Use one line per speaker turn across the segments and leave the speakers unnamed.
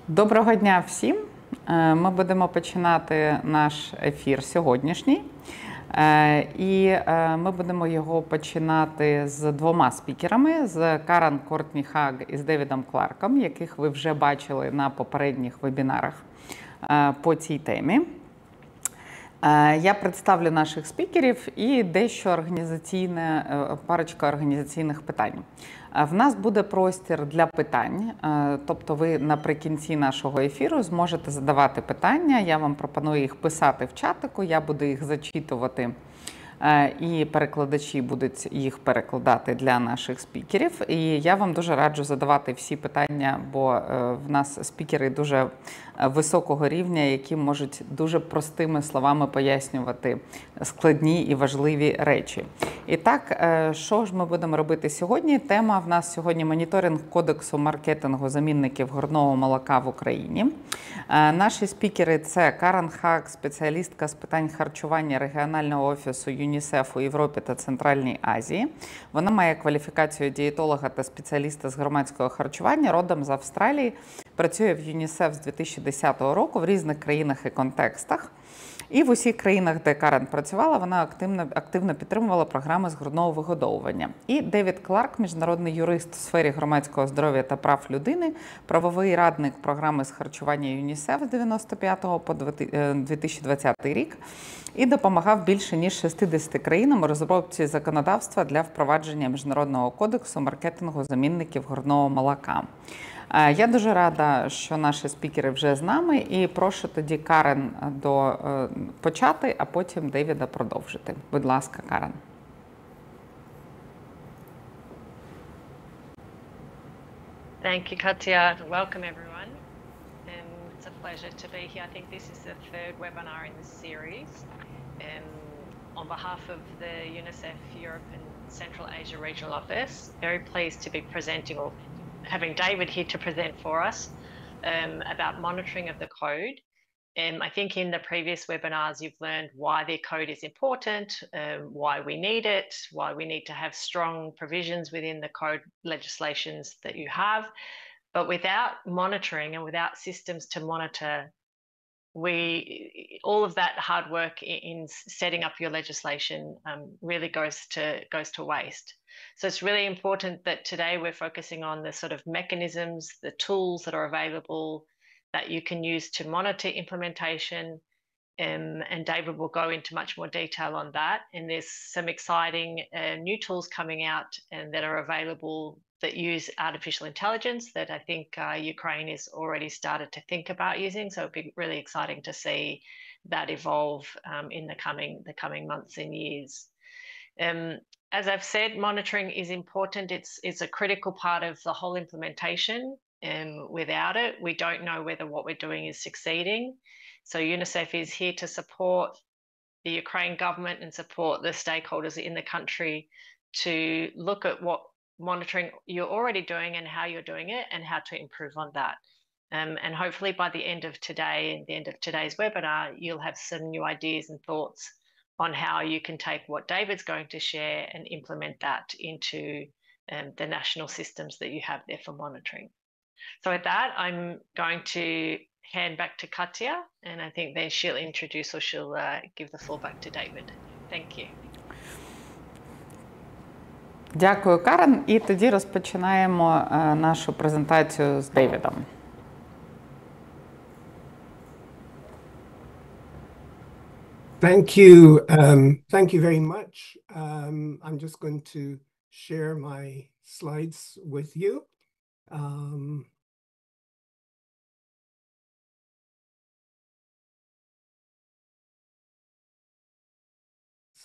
Доброго дня всім! Ми будемо починати наш ефір сьогоднішній. І ми будемо його починати з двома спікерами, з Karan, Courtney, Haag і з Девідом Кларком, яких ви вже бачили на попередніх вебінарах по цій темі. Я представлю наших спікерів і дещо парочка організаційних питань. В нас буде простір для питань, тобто ви наприкінці нашого ефіру зможете задавати питання, я вам пропоную їх писати в чатику, я буду їх зачитувати і перекладачі будуть їх перекладати для наших спікерів. І я вам дуже раджу задавати всі питання, бо в нас спікери дуже високого рівня, які можуть дуже простими словами пояснювати складні і важливі речі. І так, що ж ми будемо робити сьогодні? Тема в нас сьогодні – моніторинг кодексу маркетингу замінників грудного молока в Україні. Наші спікери – це Карен Haag, спеціалістка з питань харчування регіонального офісу ЮНІСЕФ у Європі та Центральній Азії. Вона має кваліфікацію дієтолога та спеціаліста з громадського харчування, родом з Австралії. Працює в ЮНІСЕФ з 2010 року в різних країнах і контекстах. І в усіх країнах, де Карен працювала, вона активно підтримувала програми з грудного вигодовування. І Девід Кларк, міжнародний юрист у сфері громадського здоров'я та прав людини, правовий радник програми з харчування ЮНІСЕФ з 1995 по 2020 рік і допомагав більше ніж 60 країнам у розробці законодавства для впровадження Міжнародного кодексу маркетингу замінників грудного молока. Я дуже рада, що наші спікери вже з нами, і прошу тоді Карен почати, а потім Девіда продовжити. Будь ласка, Карен.
Thank you, Katya. Welcome, everyone. It's a pleasure to be here. I think this is the third webinar in this series. On behalf of the UNICEF Europe and Central Asia Regional Office, very pleased to be presenting or having David here to present for us about monitoring of the code. I think in the previous webinars, you've learned why the code is important, why we need it, why we need to have strong provisions within the code legislations that you have. But without monitoring and without systems to monitor, all of that hard work in setting up your legislation really goes to waste. So it's really important that today we're focusing on the sort of mechanisms, the tools that are available that you can use to monitor implementation. And David will go into much more detail on that. And there's some exciting new tools coming out and that are available that use artificial intelligence that I think Ukraine has already started to think about using. So it'll be really exciting to see that evolve in the coming months and years. As I've said, monitoring is important. It's a critical part of the whole implementation. Without it, we don't know whether what we're doing is succeeding. So UNICEF is here to support the Ukraine government and support the stakeholders in the country to look at what monitoring you're already doing and how you're doing it and how to improve on that. And hopefully by the end of today and the end of today's webinar, you'll have some new ideas and thoughts on how you can take what David's going to share and implement that into the national systems that you have there for monitoring. So with that, I'm going to hand back to Katya, and I think then she'll introduce or she'll give the floor back to David. Thank you.
Дякую, Карен. І тоді розпочинаємо нашу презентацію з Девідом.
Thank you. Thank you very much. I'm just going to share my slides with you.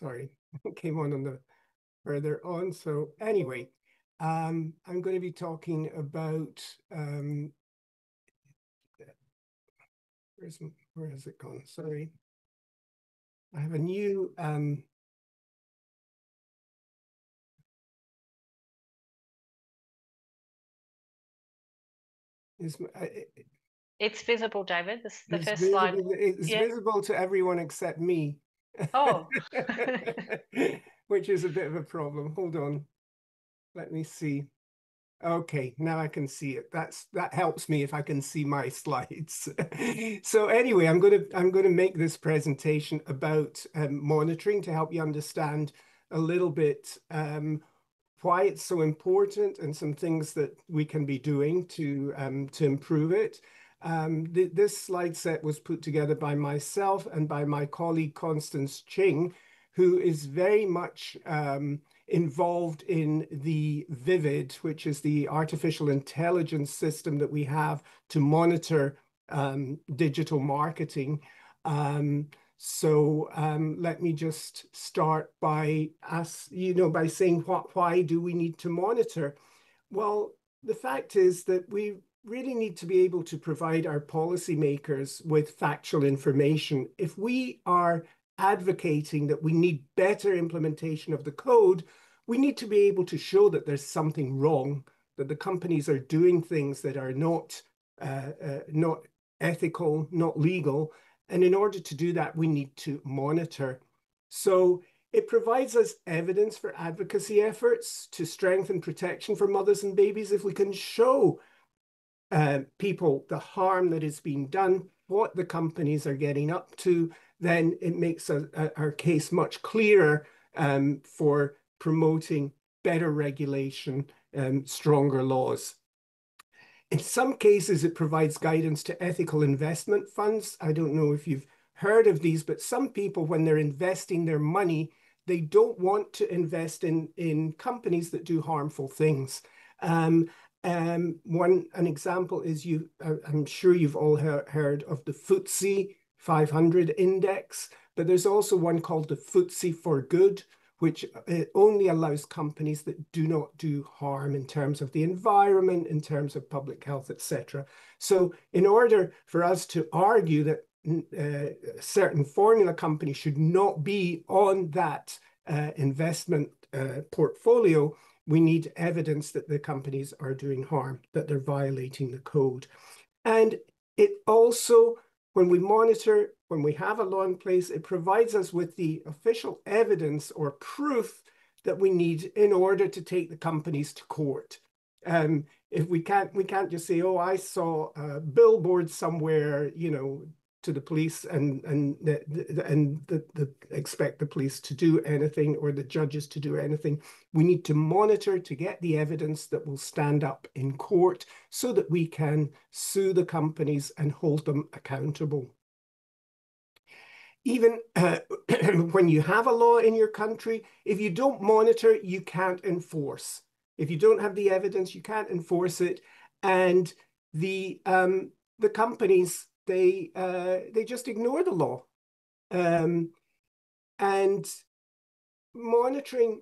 Sorry, came on the further on. So anyway, I'm going to be talking about where has it gone? Sorry. I have a new
it's visible, David. The first
visible,
slide.
It's visible to everyone except me.
Oh.
Which is a bit of a problem. Hold on. Let me see. Okay, now I can see it. That helps me if I can see my slides. So anyway, I'm going to make this presentation about monitoring to help you understand a little bit why it's so important and some things that we can be doing to improve it. This slide set was put together by myself and by my colleague Constance Ching, who is very much involved in the VIVID, which is the artificial intelligence system that we have to monitor digital marketing. So let me just start by by saying why do we need to monitor? Well, the fact is that we really need to be able to provide our policymakers with factual information. If we are advocating that we need better implementation of the code, we need to be able to show that there's something wrong, that the companies are doing things that are not ethical, not legal. And in order to do that, we need to monitor. So it provides us evidence for advocacy efforts to strengthen protection for mothers and babies. If we can show people the harm that is being done, what the companies are getting up to, then it makes our case much clearer for promoting better regulation, stronger laws. In some cases, it provides guidance to ethical investment funds. I don't know if you've heard of these, but some people, when they're investing their money, they don't want to invest in companies that do harmful things. An example is I'm sure you've all heard of the FTSE 500 index, but there's also one called the FTSE for Good, which only allows companies that do not do harm in terms of the environment, in terms of public health, etc. So in order for us to argue that certain formula companies should not be on that investment portfolio, we need evidence that the companies are doing harm, that they're violating the code. And it also, when we monitor, when we have a law in place, it provides us with the official evidence or proof that we need in order to take the companies to court. If we can't just say, oh, I saw a billboard somewhere, to the police and expect the police to do anything or the judges to do anything. We need to monitor to get the evidence that will stand up in court so that we can sue the companies and hold them accountable. Even when you have a law in your country, if you don't monitor, you can't enforce. If you don't have the evidence, you can't enforce it. And the companies, they just ignore the law. And monitoring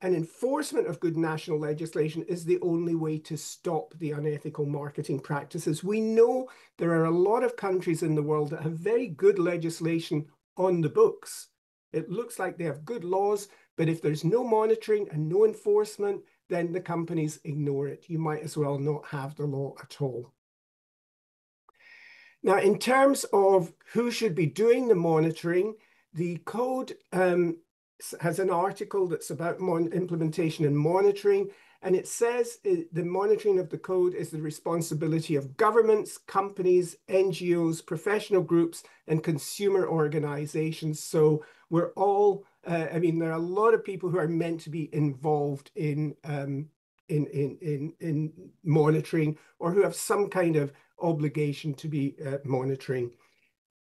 and enforcement of good national legislation is the only way to stop the unethical marketing practices. We know there are a lot of countries in the world that have very good legislation on the books. It looks like they have good laws, but if there's no monitoring and no enforcement, then the companies ignore it. You might as well not have the law at all. Now, in terms of who should be doing the monitoring, the code has an article that's about implementation and monitoring, and it says the monitoring of the code is the responsibility of governments, companies, NGOs, professional groups, and consumer organizations. So we're all, there are a lot of people who are meant to be involved in monitoring or who have some kind of obligation to be monitoring.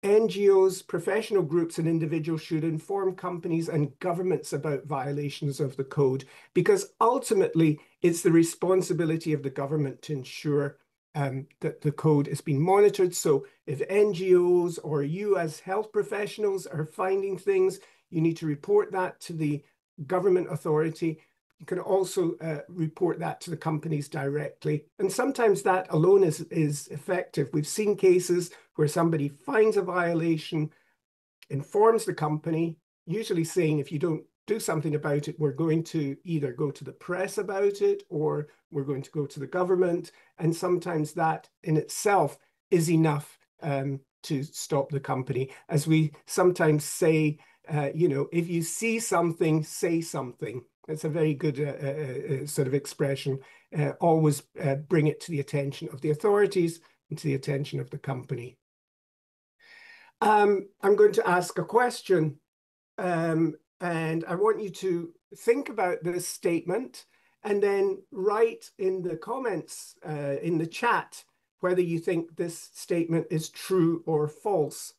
NGOs, professional groups, and individuals should inform companies and governments about violations of the code, because ultimately it's the responsibility of the government to ensure that the code is being monitored. So if NGOs or you as health professionals are finding things, you need to report that to the government authority. You can also report that to the companies directly. And sometimes that alone is effective. We've seen cases where somebody finds a violation, informs the company, usually saying, if you don't do something about it, we're going to either go to the press about it or we're going to go to the government. And sometimes that in itself is enough to stop the company. As we sometimes say, if you see something, say something. It's a very good sort of expression. Always bring it to the attention of the authorities and to the attention of the company. I'm going to ask a question, and I want you to think about this statement and then write in the comments in the chat whether you think this statement is true or false.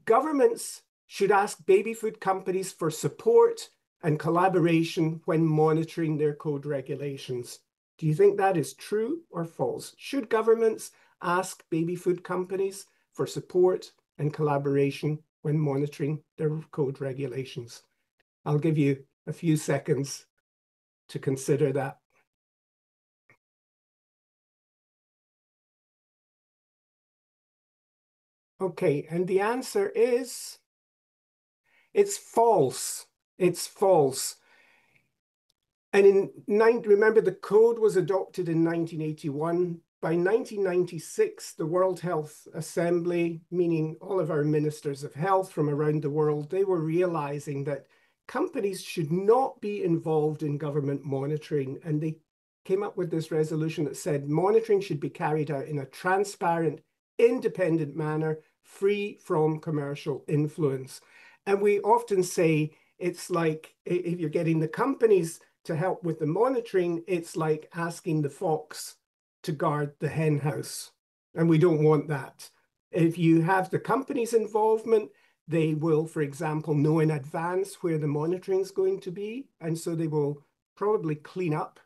Governments should ask baby food companies for support and collaboration when monitoring their code regulations. Do you think that is true or false? Should governments ask baby food companies for support and collaboration when monitoring their code regulations? I'll give you a few seconds to consider that. Okay, and the answer is, it's false. It's false. And remember, the code was adopted in 1981. By 1996, the World Health Assembly, meaning all of our ministers of health from around the world, they were realizing that companies should not be involved in government monitoring. And they came up with this resolution that said monitoring should be carried out in a transparent, independent manner, free from commercial influence. And we often say it's like, if you're getting the companies to help with the monitoring, it's like asking the fox to guard the hen house. And we don't want that. If you have the company's involvement, they will, for example, know in advance where the monitoring is going to be. And so they will probably clean up,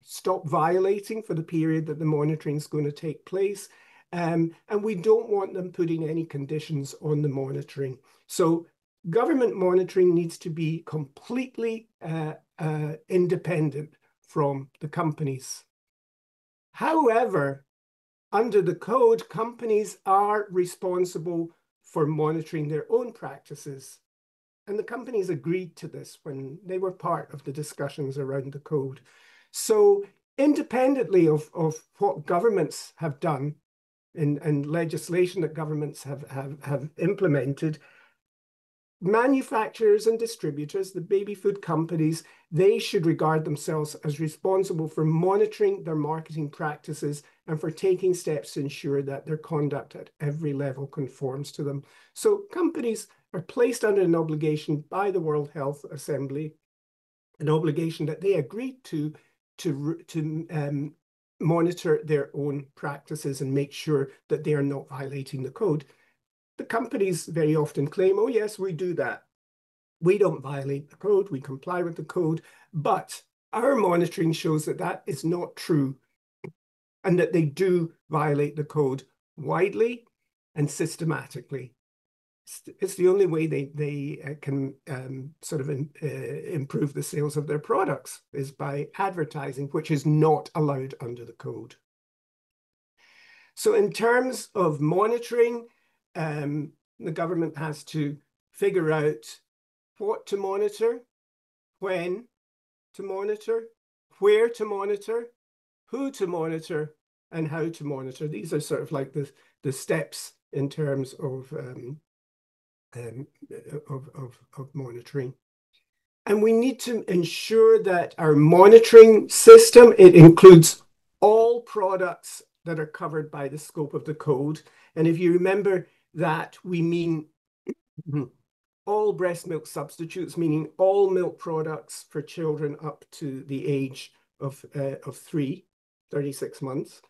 stop violating for the period that the monitoring is going to take place. And we don't want them putting any conditions on the monitoring. So government monitoring needs to be completely independent from the companies. However, under the code, companies are responsible for monitoring their own practices. And the companies agreed to this when they were part of the discussions around the code. So independently of what governments have done and legislation that governments have implemented, manufacturers and distributors, the baby food companies, they should regard themselves as responsible for monitoring their marketing practices and for taking steps to ensure that their conduct at every level conforms to them. So companies are placed under an obligation by the World Health Assembly, an obligation that they agreed to monitor their own practices and make sure that they are not violating the code. The companies very often claim, oh yes, we do that. We don't violate the code, we comply with the code, but our monitoring shows that that is not true and that they do violate the code widely and systematically. It's the only way they can sort of improve the sales of their products is by advertising, which is not allowed under the code. So in terms of monitoring, the government has to figure out what to monitor, when to monitor, where to monitor, who to monitor, and how to monitor. These are sort of like the steps in terms of monitoring. And we need to ensure that our monitoring system, it includes all products that are covered by the scope of the code. And if you remember that, we mean all breast milk substitutes, meaning all milk products for children up to the age of 36 months.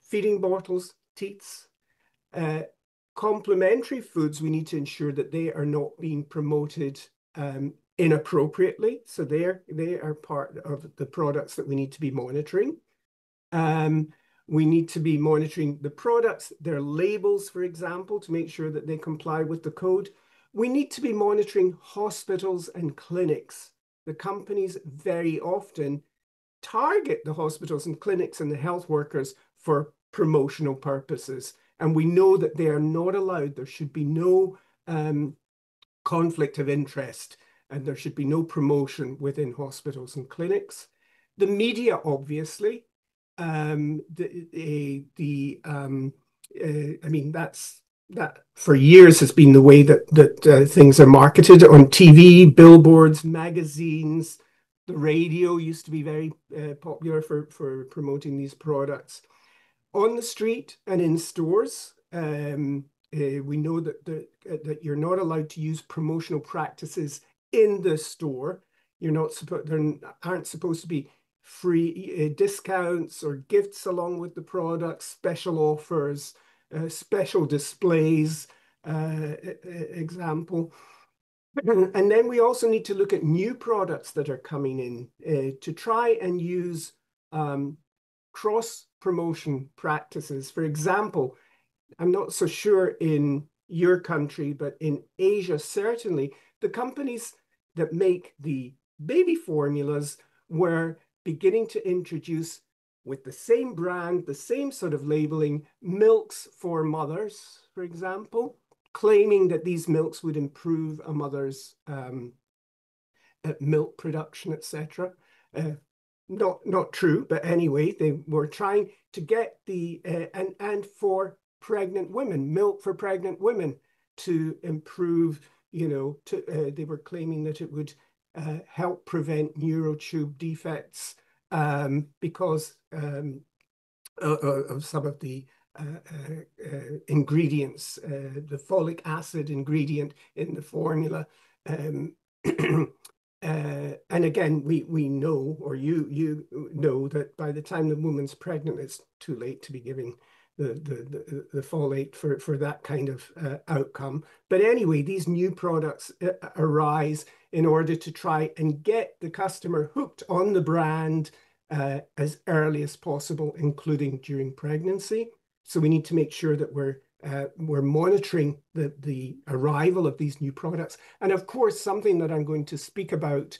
Feeding bottles, teats, complementary foods, we need to ensure that they are not being promoted inappropriately. So they are part of the products that we need to be monitoring. We need to be monitoring the products, their labels, for example, to make sure that they comply with the code. We need to be monitoring hospitals and clinics. The companies very often target the hospitals and clinics and the health workers for promotional purposes. And we know that they are not allowed. There should be no conflict of interest, and there should be no promotion within hospitals and clinics. The media, obviously, I mean, that's that for years has been the way that things are marketed on TV, billboards, magazines. The radio used to be very popular for promoting these products. On the street and in stores, we know that you're not allowed to use promotional practices in the store. There aren't supposed to be free discounts or gifts along with the products, special offers, special displays, example. And then we also need to look at new products that are coming in to try and use cross-promotion practices. For example, I'm not so sure in your country, but in Asia, certainly, the companies that make the baby formulas were beginning to introduce, with the same brand, the same sort of labeling, milks for mothers, for example, claiming that these milks would improve a mother's milk production, etc. Not true, but anyway, they were trying to get the, and for pregnant women, milk for pregnant women to improve, they were claiming that it would help prevent neurotube defects because of some of the ingredients, the folic acid ingredient in the formula. And again, we know, or you know, that by the time the woman's pregnant, it's too late to be giving the folate for that kind of outcome. But anyway, these new products arise in order to try and get the customer hooked on the brand as early as possible, including during pregnancy. So we need to make sure that we're monitoring the arrival of these new products. And of course, something that I'm going to speak about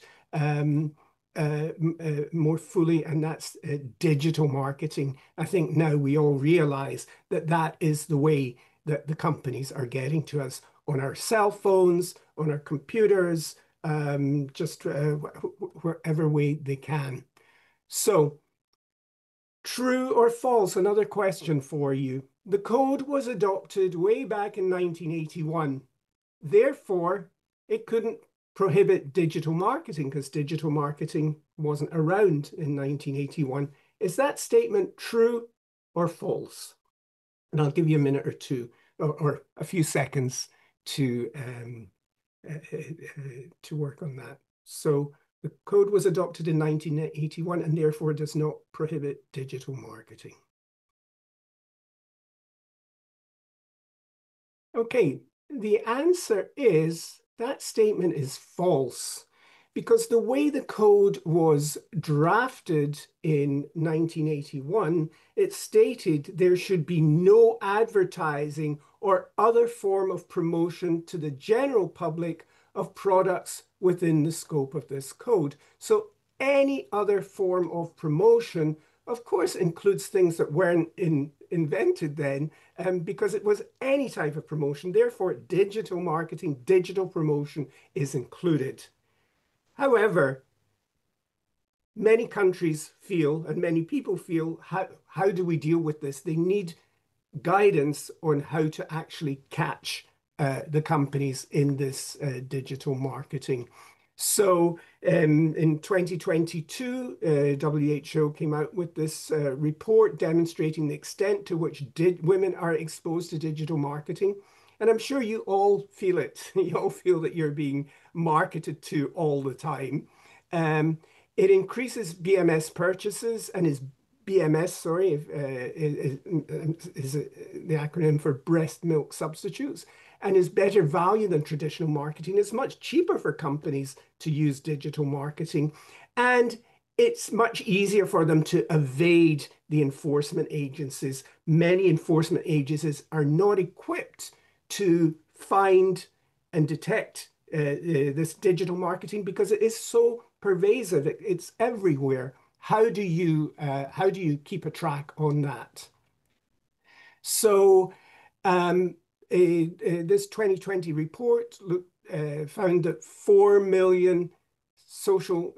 more fully, and that's digital marketing. I think now we all realize that that is the way that the companies are getting to us, on our cell phones, on our computers, just wherever way they can. So, true or false? Another question for you. The code was adopted way back in 1981. Therefore, it couldn't prohibit digital marketing because digital marketing wasn't around in 1981. Is that statement true or false? And I'll give you a minute or two, or a few seconds to work on that. So the code was adopted in 1981 and therefore does not prohibit digital marketing. Okay, the answer is that statement is false, because the way the code was drafted in 1981, it stated there should be no advertising or other form of promotion to the general public of products within the scope of this code. So any other form of promotion, of course, includes things that weren't invented then, because it was any type of promotion. Therefore, digital marketing, digital promotion is included. However, many countries feel, and many people feel, how do we deal with this? They need guidance on how to actually catch the companies in this digital marketing. So in 2022, WHO came out with this report demonstrating the extent to which women are exposed to digital marketing. And I'm sure you all feel it. You all feel that you're being marketed to all the time. It increases BMS purchases, and is BMS, sorry, is the acronym for breast milk substitutes, and is better value than traditional marketing. It's much cheaper for companies to use digital marketing, and it's much easier for them to evade the enforcement agencies. Many enforcement agencies are not equipped to find and detect this digital marketing because it is so pervasive. It's everywhere. How do you keep a track on that? So this 2020 report found that 4 million social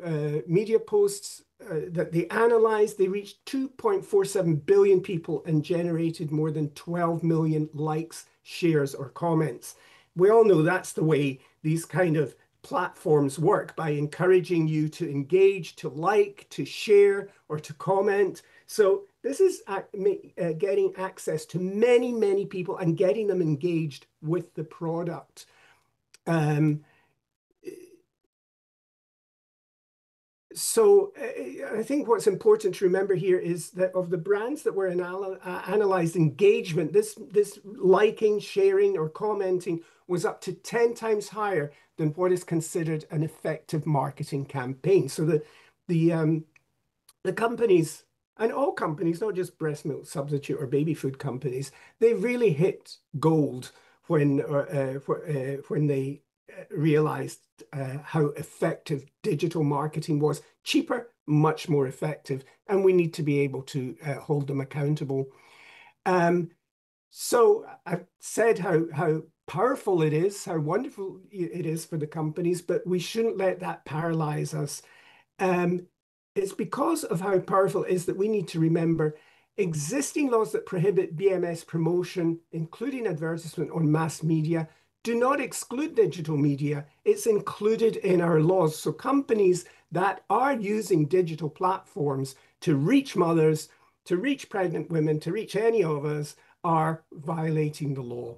media posts that they analyzed, they reached 2.47 billion people and generated more than 12 million likes, shares or comments. We all know that's the way these kind of platforms work, by encouraging you to engage, to like, to share, or to comment. So this is getting access to many, many people and getting them engaged with the product. So I think what's important to remember here is that of the brands that were analyzed, engagement, this liking, sharing, or commenting was up to 10 times higher than what is considered an effective marketing campaign. So the companies, and all companies, not just breast milk substitute or baby food companies, they really hit gold when they realized how effective digital marketing was. Cheaper, much more effective, and we need to be able to hold them accountable. So I've said how powerful it is, how wonderful it is for the companies, but we shouldn't let that paralyze us. It's because of how powerful it is that we need to remember existing laws that prohibit BMS promotion, including advertisement on mass media, do not exclude digital media. It's included in our laws. So companies that are using digital platforms to reach mothers, to reach pregnant women, to reach any of us, are violating the law.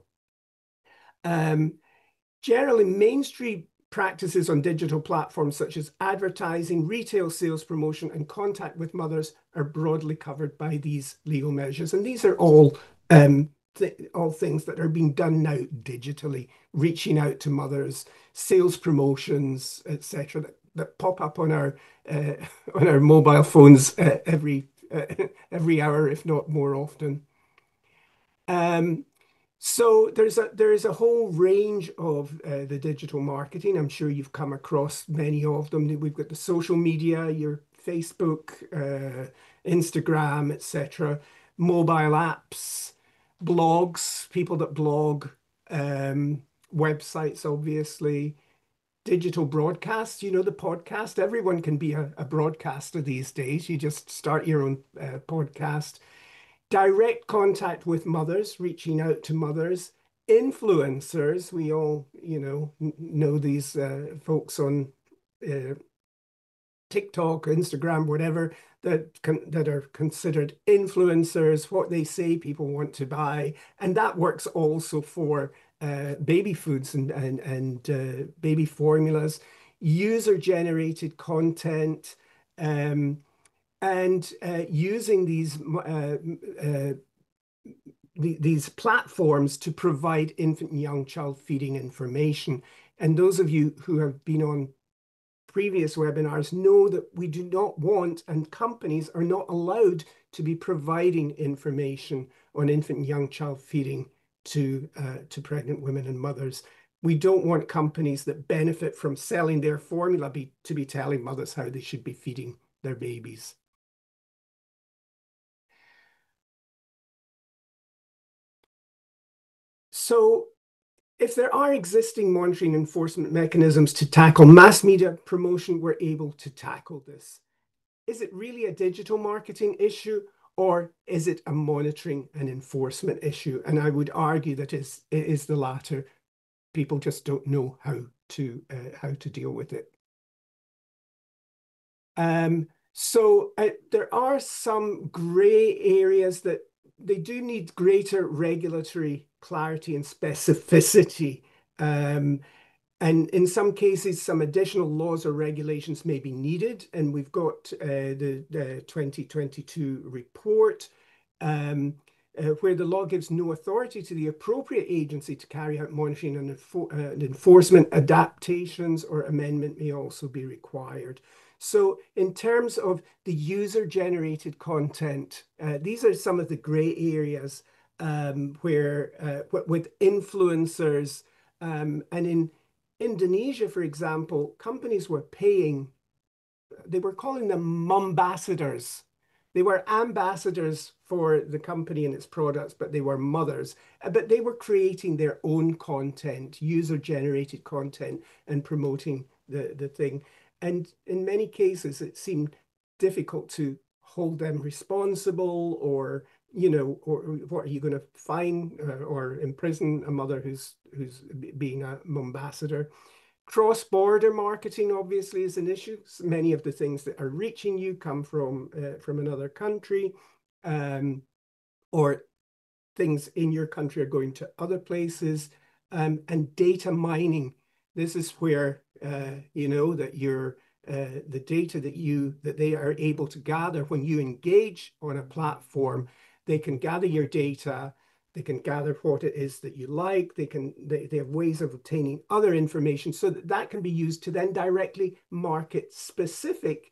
Generally, mainstream practices on digital platforms such as advertising, retail sales promotion, and contact with mothers are broadly covered by these legal measures. And these are all things that are being done now digitally, reaching out to mothers, sales promotions, etc., that pop up on our mobile phones every hour, if not more often. So there is a whole range of the digital marketing. I'm sure you've come across many of them. We've got the social media, your Facebook, Instagram, etc., mobile apps, blogs, people that blog, websites, obviously, digital broadcasts, you know, the podcast. Everyone can be a broadcaster these days. You just start your own podcast. Direct contact with mothers, reaching out to mothers. Influencers, we all, know these folks on TikTok, Instagram, whatever, that are considered influencers. What they say, people want to buy. And that works also for baby foods and baby formulas. User-generated content, and using these platforms to provide infant and young child feeding information. And those of you who have been on previous webinars know that we do not want, and companies are not allowed to be providing information on infant and young child feeding to pregnant women and mothers. We don't want companies that benefit from selling their formula to be telling mothers how they should be feeding their babies. So if there are existing monitoring enforcement mechanisms to tackle mass media promotion, we're able to tackle this. Is it really a digital marketing issue, or is it a monitoring and enforcement issue? And I would argue that it is the latter. People just don't know how to deal with it. So there are some gray areas that they do need greater regulatory clarity and specificity. And in some cases, some additional laws or regulations may be needed. And we've got the 2022 report, where the law gives no authority to the appropriate agency to carry out monitoring and enforcement. Adaptations or amendment may also be required. So in terms of the user-generated content, these are some of the gray areas where with influencers, and in Indonesia, for example, companies were paying, they were calling them mumbassadors. They were ambassadors for the company and its products, but they were mothers. But they were creating their own content, user-generated content, and promoting the thing. And in many cases, it seemed difficult to hold them responsible or, you know, or what are you going to fine or imprison a mother who's being a Mombassador? Cross-border marketing obviously is an issue. So many of the things that are reaching you come from another country, or things in your country are going to other places. And data mining. This is where you know that the data that they are able to gather when you engage on a platform, they can gather your data. They can gather what it is that you like. They have ways of obtaining other information so that can be used to then directly market specifically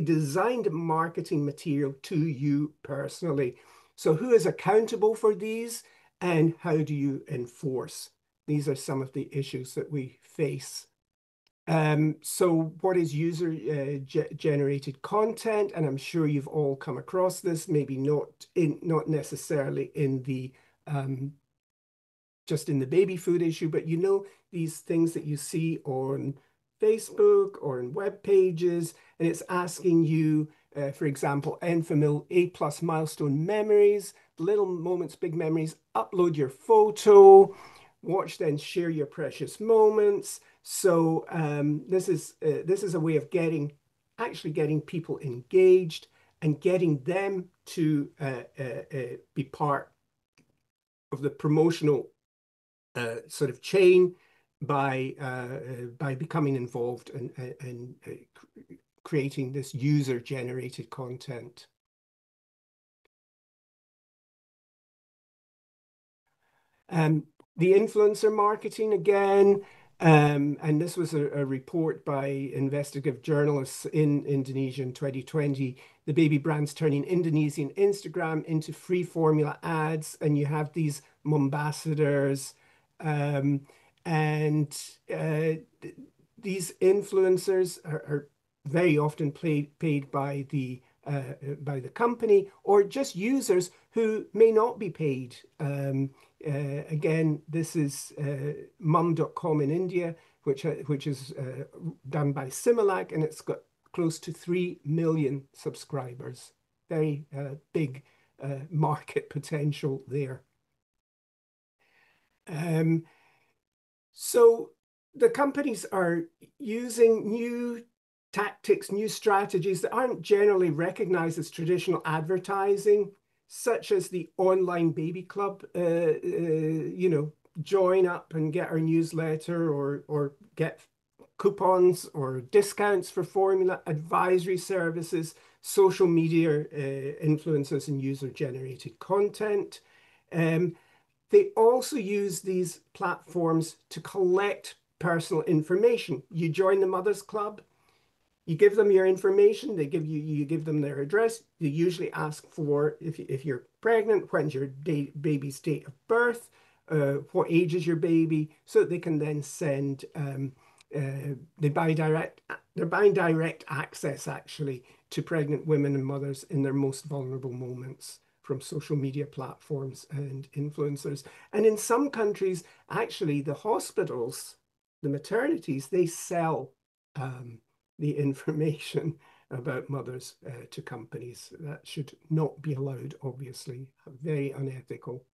designed marketing material to you personally. So who is accountable for these, and how do you enforce? These are some of the issues that we face. So what is user-generated content? And I'm sure you've all come across this, maybe not necessarily in the just in the baby food issue, but you know, these things that you see on Facebook or in web pages, and it's asking you, for example, Enfamil A+ milestone memories, little moments, big memories, upload your photo, watch then share your precious moments. So this is a way of actually getting people engaged and getting them to be part of the promotional sort of chain by becoming involved and creating this user-generated content. The influencer marketing again, and this was a report by investigative journalists in Indonesia in 2020, the baby brands turning Indonesian Instagram into free formula ads, and you have these Mombassadors, and these influencers are very often paid by the company, or just users who may not be paid. Again, this is mum.com in India, which is done by Similac, and it's got close to 3 million subscribers. Very big market potential there. So the companies are using new tactics, new strategies that aren't generally recognized as traditional advertising, such as the online baby club, you know, join up and get our newsletter, or get coupons or discounts for formula, advisory services, social media influencers, and user-generated content. They also use these platforms to collect personal information. You join the Mothers Club, you give them your information, you give them their address. They usually ask for, if you're pregnant, when's your baby's date of birth, what age is your baby, so that they can then send, they're buying direct access actually to pregnant women and mothers in their most vulnerable moments from social media platforms and influencers. And in some countries, actually, the hospitals, the maternities, they sell the information about mothers to companies. That should not be allowed, obviously. Very unethical.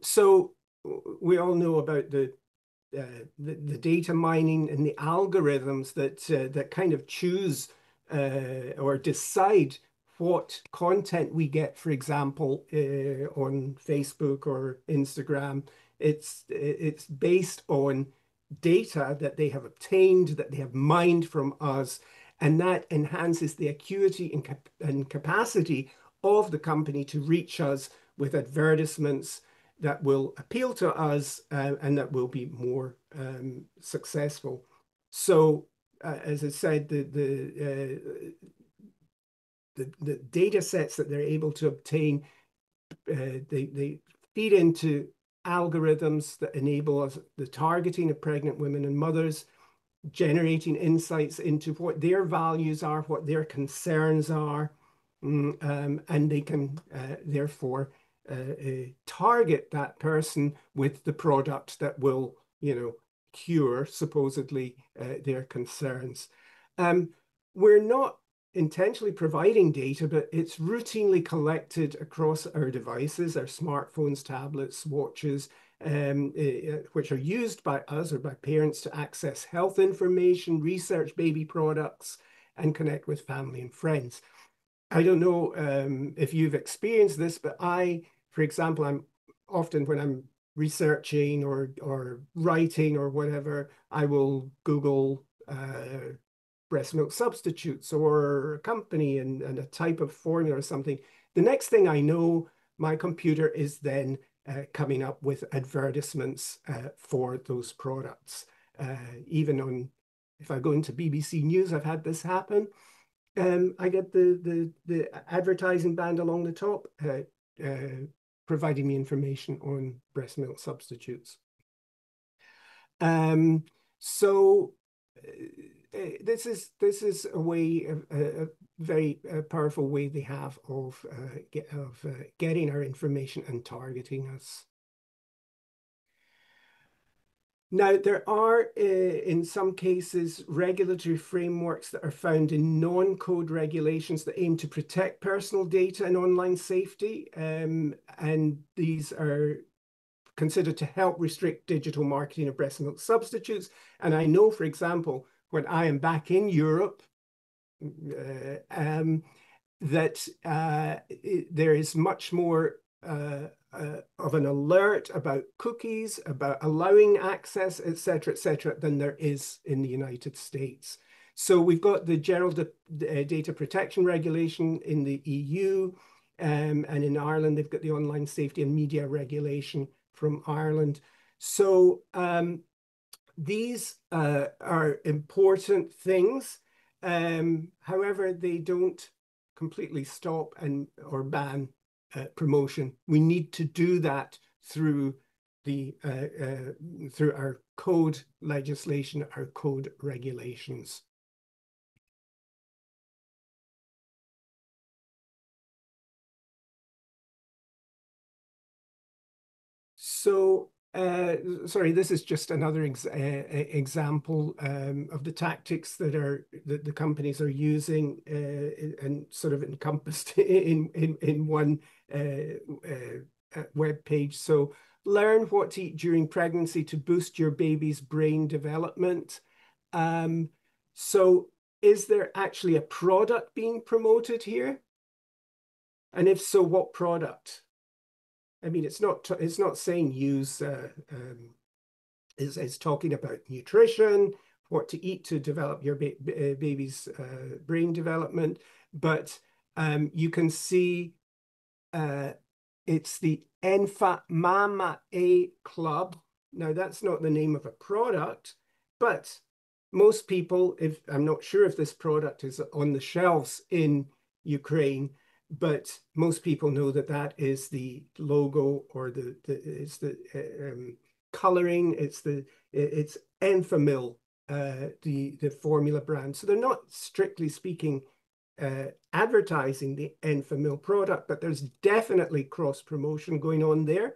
So we all know about the data mining and the algorithms that kind of choose or decide what content we get, for example, on Facebook or Instagram. It's based on data that they have obtained, that they have mined from us, and that enhances the acuity and capacity of the company to reach us with advertisements that will appeal to us and that will be more successful. So as I said, the data sets that they're able to obtain, they feed into algorithms that enable us the targeting of pregnant women and mothers, generating insights into what their values are, what their concerns are, and they can therefore target that person with the product that will, you know, cure supposedly their concerns. we're not intentionally providing data, but it's routinely collected across our devices, our smartphones, tablets, watches, which are used by us or by parents to access health information, research baby products, and connect with family and friends. I don't know if you've experienced this, but for example, I'm often when I'm researching or writing or whatever, I will Google breast milk substitutes or a company and a type of formula or something. The next thing I know, my computer is then coming up with advertisements for those products. Even if I go into BBC News, I've had this happen. I get the advertising band along the top providing me information on breast milk substitutes. So this is a way, a very powerful way they have of getting our information and targeting us. Now, there are, in some cases, regulatory frameworks that are found in non-code regulations that aim to protect personal data and online safety. And these are considered to help restrict digital marketing of breast milk substitutes. And I know, for example, when I am back in Europe, that there is much more of an alert about cookies, about allowing access, et cetera, than there is in the United States. So we've got the General Data Protection Regulation in the EU, and in Ireland, they've got the Online Safety and Media Regulation from Ireland. So these are important things. However, they don't completely stop or ban promotion. We need to do that through through our code legislation, our code regulations. So, sorry, this is just another example of the tactics that the companies are using and sort of encompassed in one web page. So, learn what to eat during pregnancy to boost your baby's brain development. So, is there actually a product being promoted here? And if so, what product? I mean, it's not saying use. It's talking about nutrition, what to eat to develop your baby's brain development. But you can see it's the Enfa Mama A Club. Now, that's not the name of a product, but most people, I'm not sure if this product is on the shelves in Ukraine, but most people know that that is the logo or it's the coloring. It's Enfamil, the formula brand. So they're not strictly speaking advertising the Enfamil product, but there's definitely cross promotion going on there.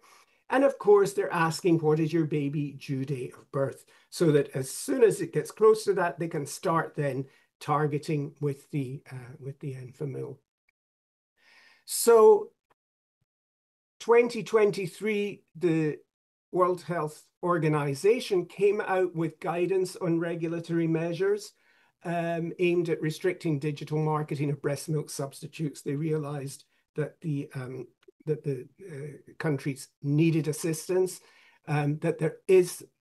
And of course, they're asking, what is your baby due date of birth? So that as soon as it gets close to that, they can start then targeting with the Enfamil. So 2023, the World Health Organization came out with guidance on regulatory measures aimed at restricting digital marketing of breast milk substitutes. They realized that the countries needed assistance, that there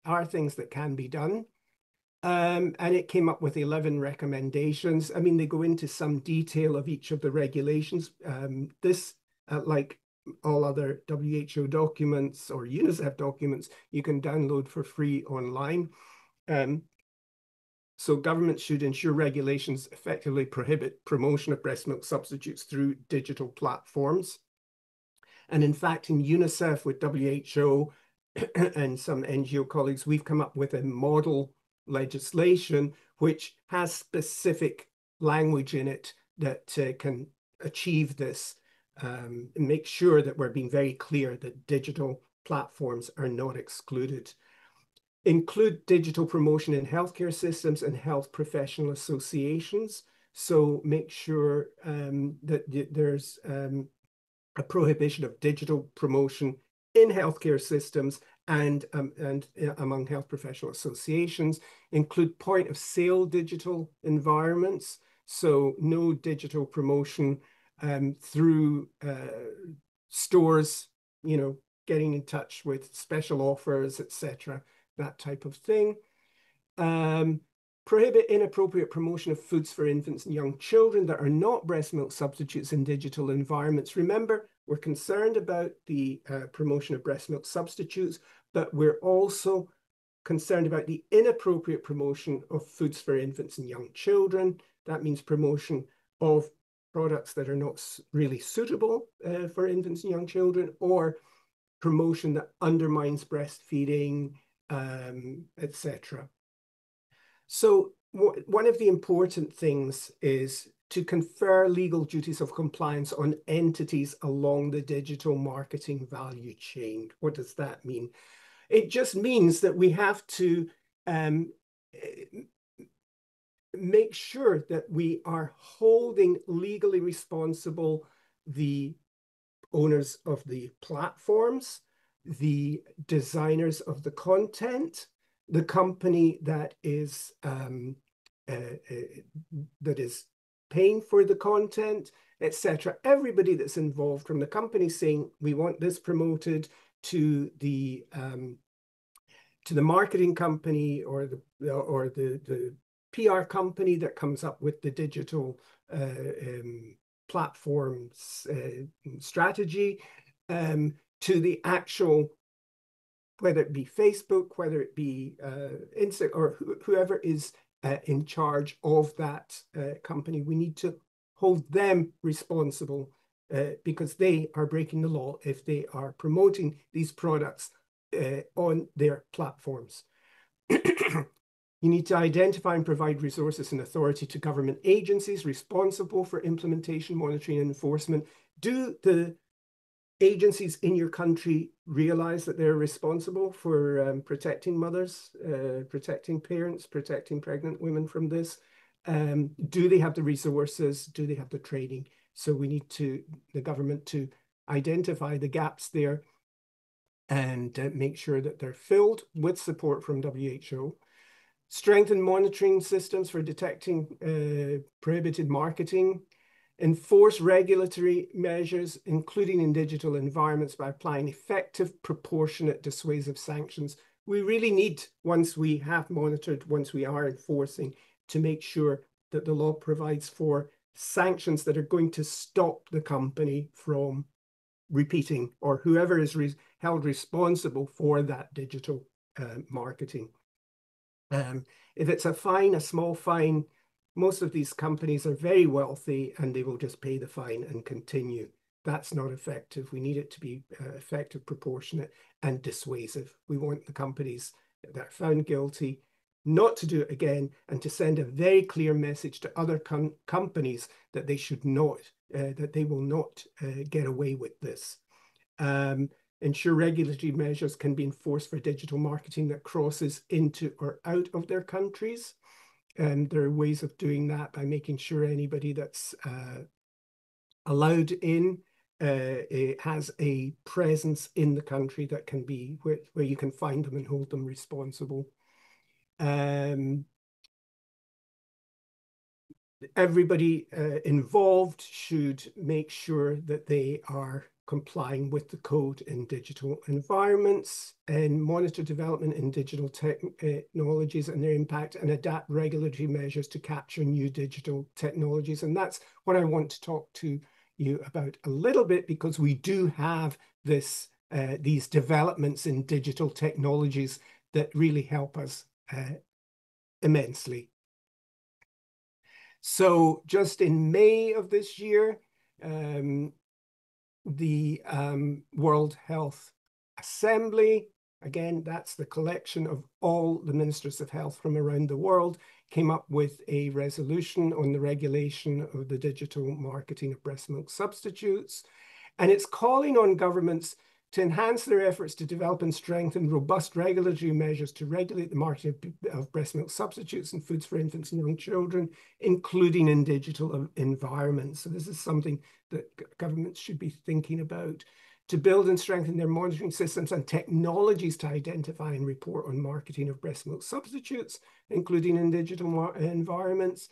are things that can be done. And it came up with 11 recommendations. I mean, they go into some detail of each of the regulations. This, like all other WHO documents or UNICEF documents, you can download for free online. So governments should ensure regulations effectively prohibit promotion of breast milk substitutes through digital platforms. And in fact, in UNICEF with WHO and some NGO colleagues, we've come up with a model legislation which has specific language in it that can achieve this and make sure that we're being very clear that digital platforms are not excluded. Include digital promotion in healthcare systems and health professional associations. So make sure that there's a prohibition of digital promotion in healthcare systems and among health professional associations, include point of sale digital environments. So no digital promotion through stores, you know, getting in touch with special offers, etc., that type of thing. Prohibit inappropriate promotion of foods for infants and young children that are not breast milk substitutes in digital environments. Remember, we're concerned about the promotion of breast milk substitutes, but we're also concerned about the inappropriate promotion of foods for infants and young children. That means promotion of products that are not really suitable for infants and young children, or promotion that undermines breastfeeding, etc. So one of the important things is to confer legal duties of compliance on entities along the digital marketing value chain. What does that mean? It just means that we have to make sure that we are holding legally responsible the owners of the platforms, the designers of the content, the company that is paying for the content, etc. Everybody that's involved, from the company saying we want this promoted to the marketing company or the PR company that comes up with the digital platforms strategy, to the actual, whether it be Facebook, whether it be Instagram, or whoever is in charge of that company. We need to hold them responsible because they are breaking the law if they are promoting these products on their platforms. You need to identify and provide resources and authority to government agencies responsible for implementation, monitoring, and enforcement. Do the agencies in your country realize that they're responsible for protecting mothers, protecting parents, protecting pregnant women from this? Do they have the resources? Do they have the training? So we need the government to identify the gaps there and make sure that they're filled with support from WHO. Strengthen monitoring systems for detecting prohibited marketing. Enforce regulatory measures, including in digital environments, by applying effective, proportionate, dissuasive sanctions. We really need, once we have monitored, once we are enforcing, to make sure that the law provides for sanctions that are going to stop the company from repeating, or whoever is held responsible for that digital marketing. If it's a fine, a small fine, most of these companies are very wealthy and they will just pay the fine and continue. That's not effective. We need it to be effective, proportionate, and dissuasive. We want the companies that are found guilty not to do it again, and to send a very clear message to other companies that they should not, that they will not get away with this. Ensure regulatory measures can be enforced for digital marketing that crosses into or out of their countries. And there are ways of doing that by making sure anybody that's allowed in has a presence in the country that can be where you can find them and hold them responsible. Everybody involved should make sure that they are complying with the code in digital environments, and monitor development in digital technologies and their impact, and adapt regulatory measures to capture new digital technologies. And that's what I want to talk to you about a little bit, because we do have this these developments in digital technologies that really help us immensely. So just in May of this year, the World Health Assembly, again, that's the collection of all the ministers of health from around the world, came up with a resolution on the regulation of the digital marketing of breast milk substitutes. And it's calling on governments to enhance their efforts to develop and strengthen robust regulatory measures to regulate the market of breast milk substitutes and foods for infants and young children, including in digital environments. So this is something that governments should be thinking about. To build and strengthen their monitoring systems and technologies to identify and report on marketing of breast milk substitutes, including in digital environments.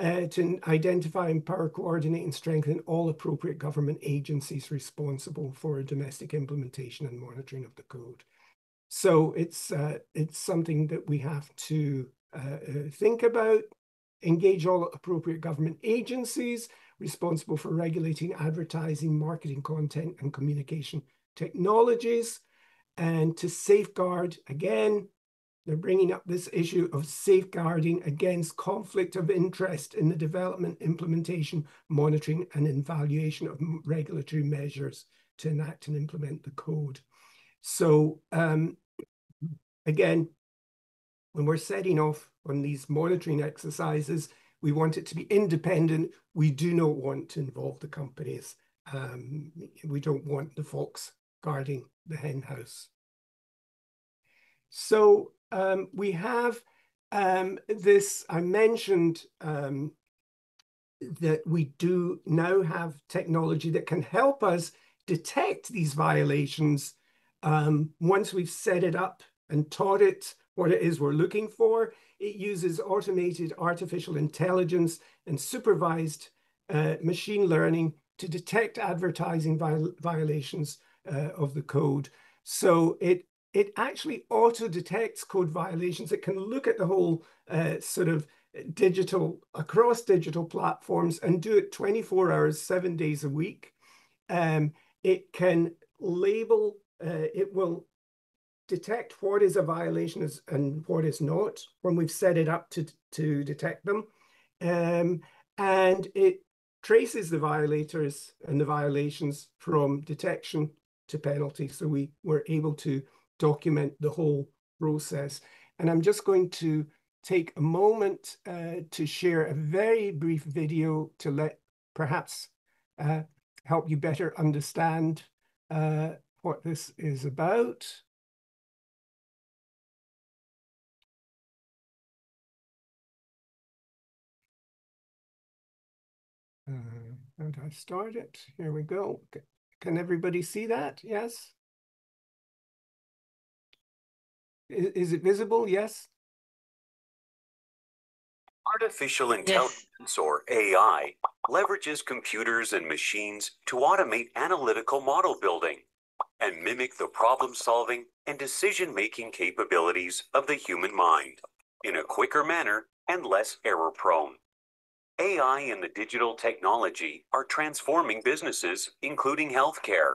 To identify, empower, coordinate, and strengthen all appropriate government agencies responsible for domestic implementation and monitoring of the code. So it's something that we have to think about, engage all appropriate government agencies responsible for regulating advertising, marketing, content, and communication technologies, and to safeguard, again, they're bringing up this issue of safeguarding against conflict of interest in the development, implementation, monitoring, and evaluation of regulatory measures to enact and implement the code. So again, when we're setting off on these monitoring exercises, we want it to be independent. We do not want to involve the companies. We don't want the fox guarding the hen house. So we have this, I mentioned that we do now have technology that can help us detect these violations once we've set it up and taught it what it is we're looking for. It uses automated artificial intelligence and supervised machine learning to detect advertising violations of the code. So it actually auto-detects code violations. It can look at the whole sort of across digital platforms and do it 24 hours, 7 days a week. It can label, it will detect what is a violation and what is not when we've set it up to detect them. And it traces the violators and the violations from detection to penalty. So we were able to document the whole process. And I'm just going to take a moment to share a very brief video to let perhaps help you better understand what this is about. How do I start it? Here we go. Can everybody see that? Yes? Is it visible? Yes?
Artificial intelligence, or AI, leverages computers and machines to automate analytical model building and mimic the problem-solving and decision-making capabilities of the human mind in a quicker manner and less error-prone. AI and the digital technology are transforming businesses, including healthcare,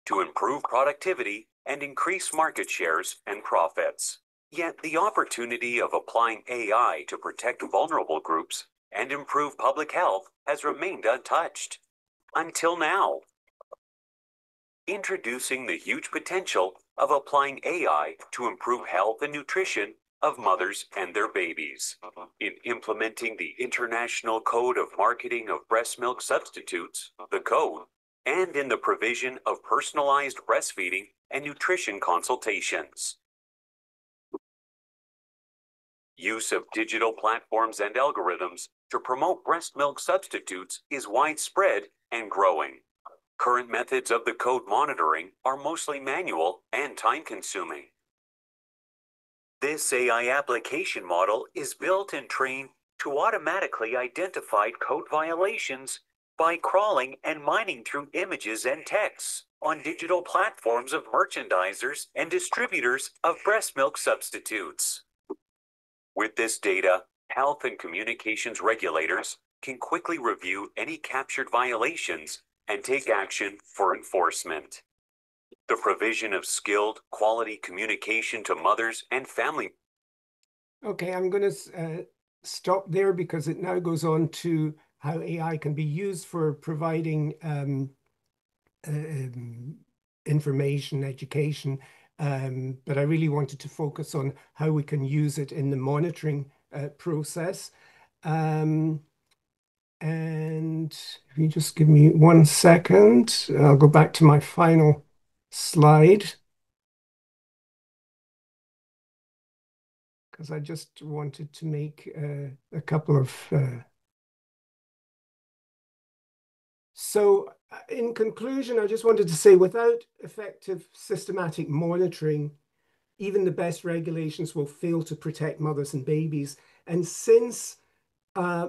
to improve productivity and increase market shares and profits. Yet the opportunity of applying AI to protect vulnerable groups and improve public health has remained untouched. Until now. Introducing the huge potential of applying AI to improve health and nutrition of mothers and their babies. In implementing the International Code of Marketing of Breast Milk Substitutes, the code, and in the provision of personalized breastfeeding and nutrition consultations. Use of digital platforms and algorithms to promote breast milk substitutes is widespread and growing. Current methods of the code monitoring are mostly manual and time-consuming. This AI application model is built and trained to automatically identify code violations by crawling and mining through images and texts on digital platforms of merchandisers and distributors of breast milk substitutes. With this data, health and communications regulators can quickly review any captured violations and take action for enforcement. The provision of skilled, quality communication to mothers and family.
Okay, I'm going to stop there because it now goes on to how AI can be used for providing information, education, but I really wanted to focus on how we can use it in the monitoring process. And if you just give me 1 second, I'll go back to my final slide, because I just wanted to make a couple of... So in conclusion, I just wanted to say, without effective systematic monitoring, even the best regulations will fail to protect mothers and babies. And since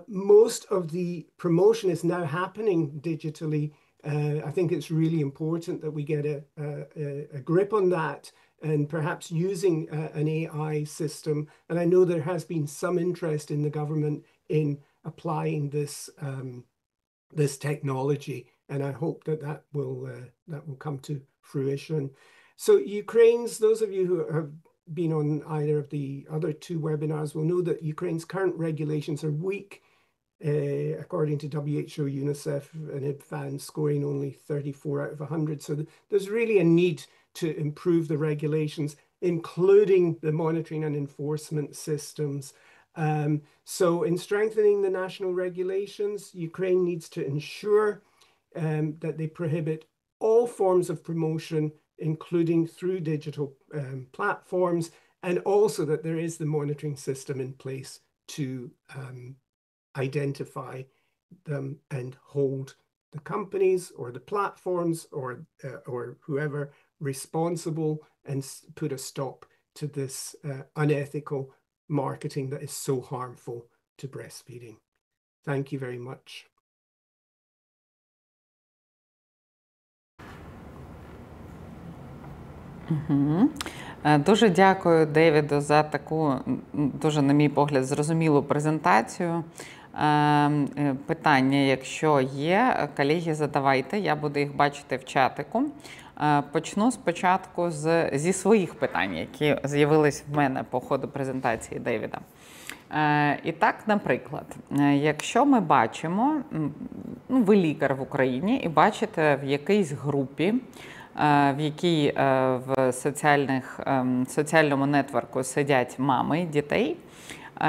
most of the promotion is now happening digitally, I think it's really important that we get a grip on that, and perhaps using an AI system. And I know there has been some interest in the government in applying this this technology, and I hope that that will come to fruition. So Ukraine's, those of you who have been on either of the other two webinars will know that Ukraine's current regulations are weak, according to WHO, UNICEF, and IBFAN scoring only 34 out of 100. So there's really a need to improve the regulations, including the monitoring and enforcement systems. So in strengthening the national regulations, Ukraine needs to ensure that they prohibit all forms of promotion, including through digital platforms, and also that there is the monitoring system in place to identify them and hold the companies or the platforms or whoever responsible, and put a stop to this unethical marketing that is so harmful to breastfeeding. Thank you very much.
Дуже дякую Девіду за таку, дуже, на мій погляд, зрозумілу презентацію. Питання, якщо є, колеги, задавайте, я буду їх бачити в чатику. Почну спочатку зі своїх питань, які з'явились в мене по ходу презентації Девіда. І так, наприклад, якщо ми бачимо, ви лікар в Україні і бачите в якійсь групі, в якій в соціальному нетворку сидять мами дітей,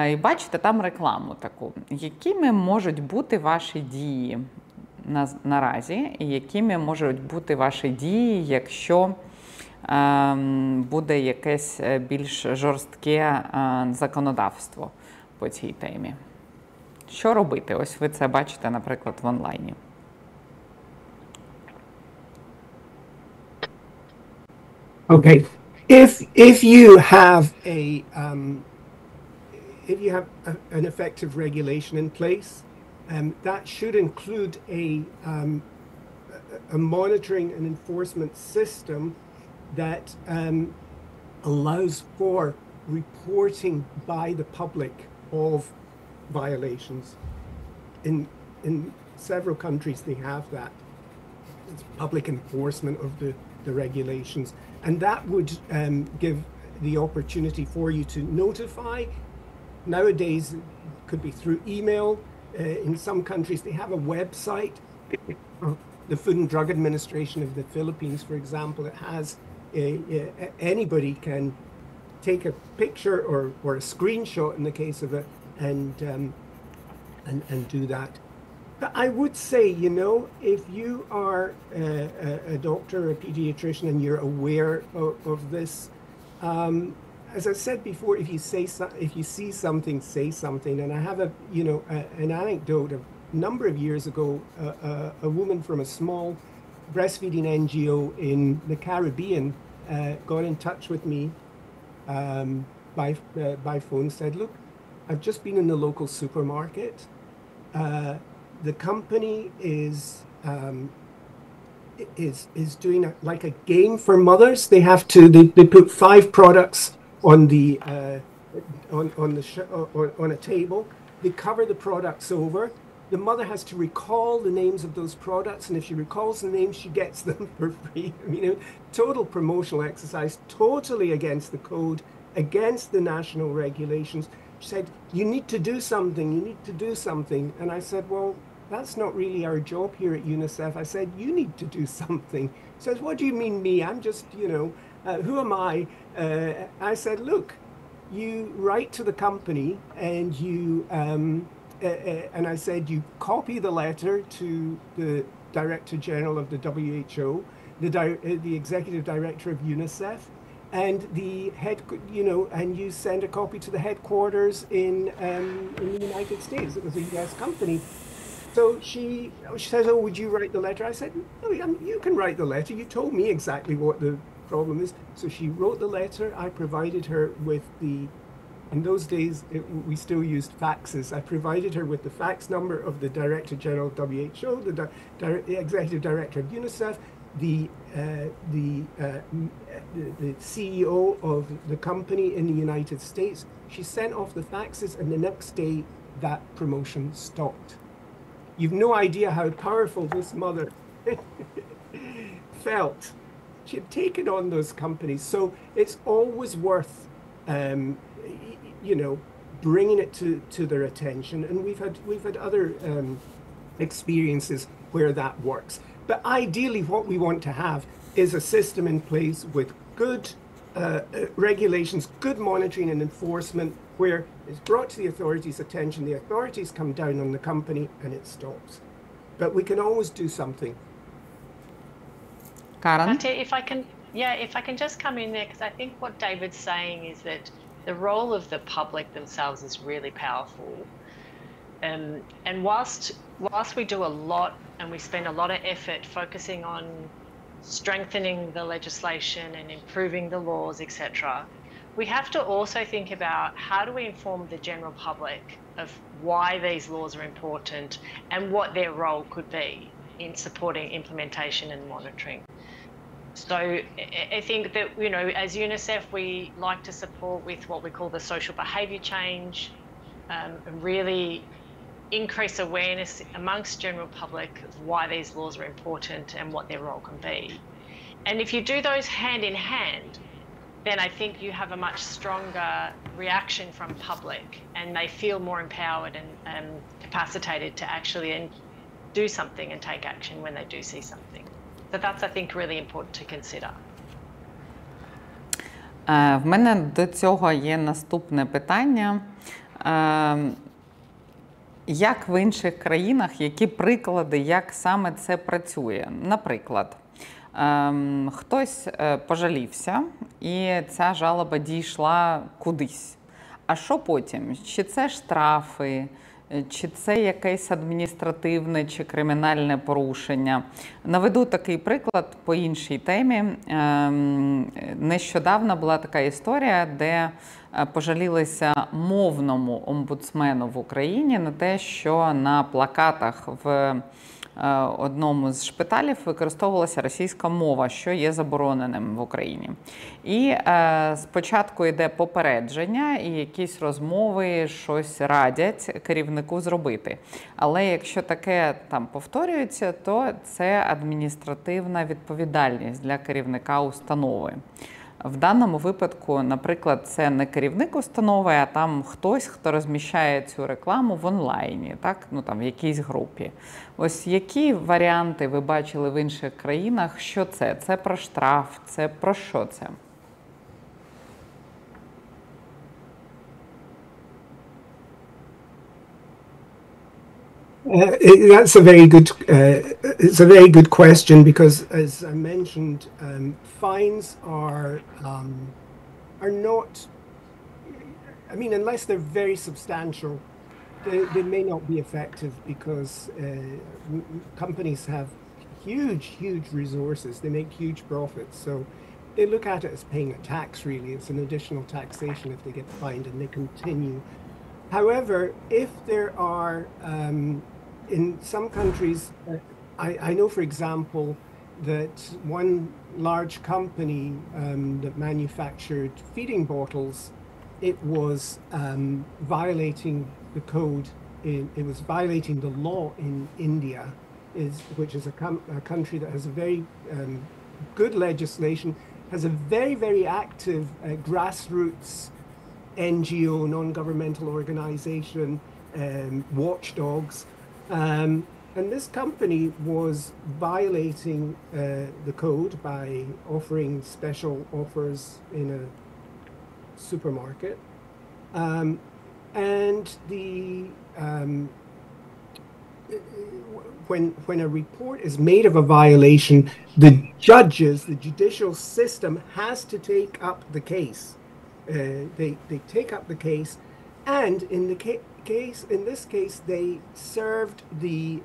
і бачите там рекламу таку. Якими можуть бути ваші дії наразі, і якими можуть бути ваші дії, якщо буде якесь більш жорстке законодавство по цій темі? Що робити? Ось ви це бачите, наприклад, в онлайні.
Okay, if you have an effective regulation in place, that should include a monitoring and enforcement system that allows for reporting by the public of violations. In several countries they have that. It's public enforcement of the regulations, and that would give the opportunity for you to notify. Nowadays it could be through email. In some countries they have a website. The Food and Drug Administration of the Philippines, for example, it has anybody can take a picture or a screenshot in the case of it and do that. But I would say, you know, if you are a doctor or a pediatrician and you're aware of this, as I said before, if you see something, say something. And I have an anecdote of a number of years ago. A woman from a small breastfeeding NGO in the Caribbean got in touch with me by phone. Said, "Look, I've just been in the local supermarket. The company is doing like a game for mothers. They have to they put 5 products on a table. They cover the products over. The mother has to recall the names of those products, and if she recalls the names, she gets them for free." I mean, total promotional exercise, totally against the code, against the national regulations. She said, "You need to do something. You need to do something." And I said, "Well, that's not really our job here at UNICEF." I said, "You need to do something." She says, "What do you mean me? I'm just, who am I?" I said, "Look, you write to the company and and I said, you copy the letter to the Director General of the WHO. the executive director of UNICEF, and the head, you know, and you send a copy to the headquarters in the United States. It was a US company. So she says, "Oh, would you write the letter?" I said, "No, you can write the letter. You told me exactly what the problem is." So she wrote the letter. I provided her with in those days, we still used faxes. I provided her with the fax number of the Director General of WHO, the Executive Director of UNICEF, the CEO of the company in the United States. She sent off the faxes, and the next day that promotion stopped. You've no idea how powerful this mother felt. She had taken on those companies. So it's always worth, you know, bringing it to their attention. And we've had other experiences where that works. But ideally, what we want to have is a system in place with good regulations, good monitoring and enforcement, where it's brought to the authorities' attention, the authorities come down on the company, and it stops. But we can always do something.
Karan?
If I can just come in there, because I think what David's saying is that the role of the public themselves is really powerful. And whilst we do a lot and we spend a lot of effort focusing on strengthening the legislation and improving the laws, etc., we have to also think about how do we inform the general public of why these laws are important and what their role could be in supporting implementation and monitoring. So I think that, you know, as UNICEF, we like to support with what we call the social behaviour change, really increase awareness amongst general public of why these laws are important and what their role can be. And if you do those hand in hand, then I think you have a much stronger reaction from public, and they feel more empowered and capacitated to actually do something and take action when they do see something. So that's, I think, really important to consider.
В мене до цього є наступне питання. Як в інших країнах, які приклади, як саме це працює? Наприклад, хтось пожалівся, і ця жалоба дійшла кудись. А що потім? Чи це штрафи, чи це якесь адміністративне чи кримінальне порушення? Наведу такий приклад по іншій темі. Нещодавно була така історія, де пожалілися мовному омбудсмену в Україні на те, що на плакатах в одному з шпиталів використовувалася російська мова, що є забороненим в Україні. І спочатку йде попередження і якісь розмови, щось радять керівнику зробити. Але якщо таке там повторюється, то це адміністративна відповідальність для керівника установи. В даному випадку, наприклад, це не керівник установи, а там хтось, хто розміщає цю рекламу в онлайні, так? Ну, там, в якійсь групі. Ось які варіанти ви бачили в інших країнах? Що це? Це про штраф? Це про що це?
That's a very good. It's a very good question, because, as I mentioned, fines are not. I mean, unless they're very substantial, they may not be effective, because companies have huge resources. They make huge profits, so they look at it as paying a tax. Really, it's an additional taxation if they get fined, and they continue. However, if there are, in some countries, I know, for example, that one large company that manufactured feeding bottles, it was violating the code. It was violating the law in India, which is a country that has a very good legislation, has a very active grassroots NGO, non-governmental organization, watchdogs, and this company was violating the code by offering special offers in a supermarket, and when a report is made of a violation, the judges, the judicial system has to take up the case. They take up the case, and in this case, they served the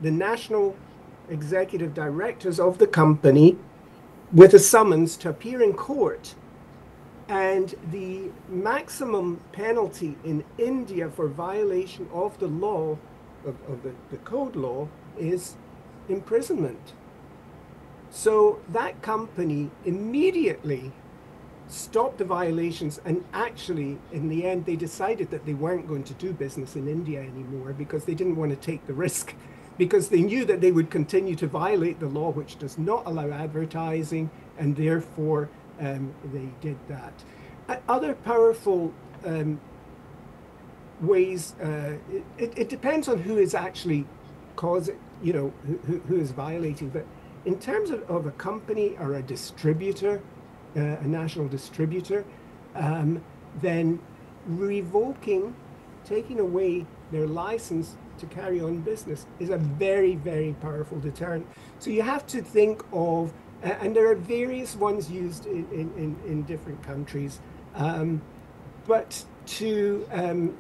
national executive directors of the company with a summons to appear in court. And the maximum penalty in India for violation of the law, of the code law, is imprisonment. So that company immediately stopped the violations, and actually, in the end, they decided that they weren't going to do business in India anymore because they didn't want to take the risk, because they knew that they would continue to violate the law, which does not allow advertising, and therefore they did that. Other powerful ways, it depends on who is actually causing, who is violating. But in terms of a company or a distributor, a national distributor, then revoking, taking away their license to carry on business is a very, very powerful deterrent. So you have to think of, and there are various ones used in different countries, but to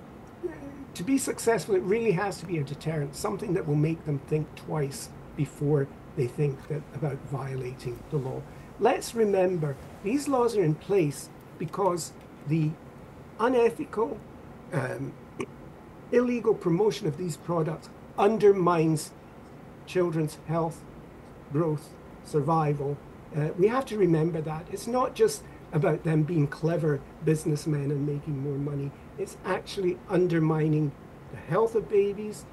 be successful, it really has to be a deterrent, something that will make them think twice before they think about violating the law. Let's remember, these laws are in place because the unethical, illegal promotion of these products undermines children's health, growth, survival. We have to remember that. It's not just about them being clever businessmen and making more money. It's actually undermining the health of babies.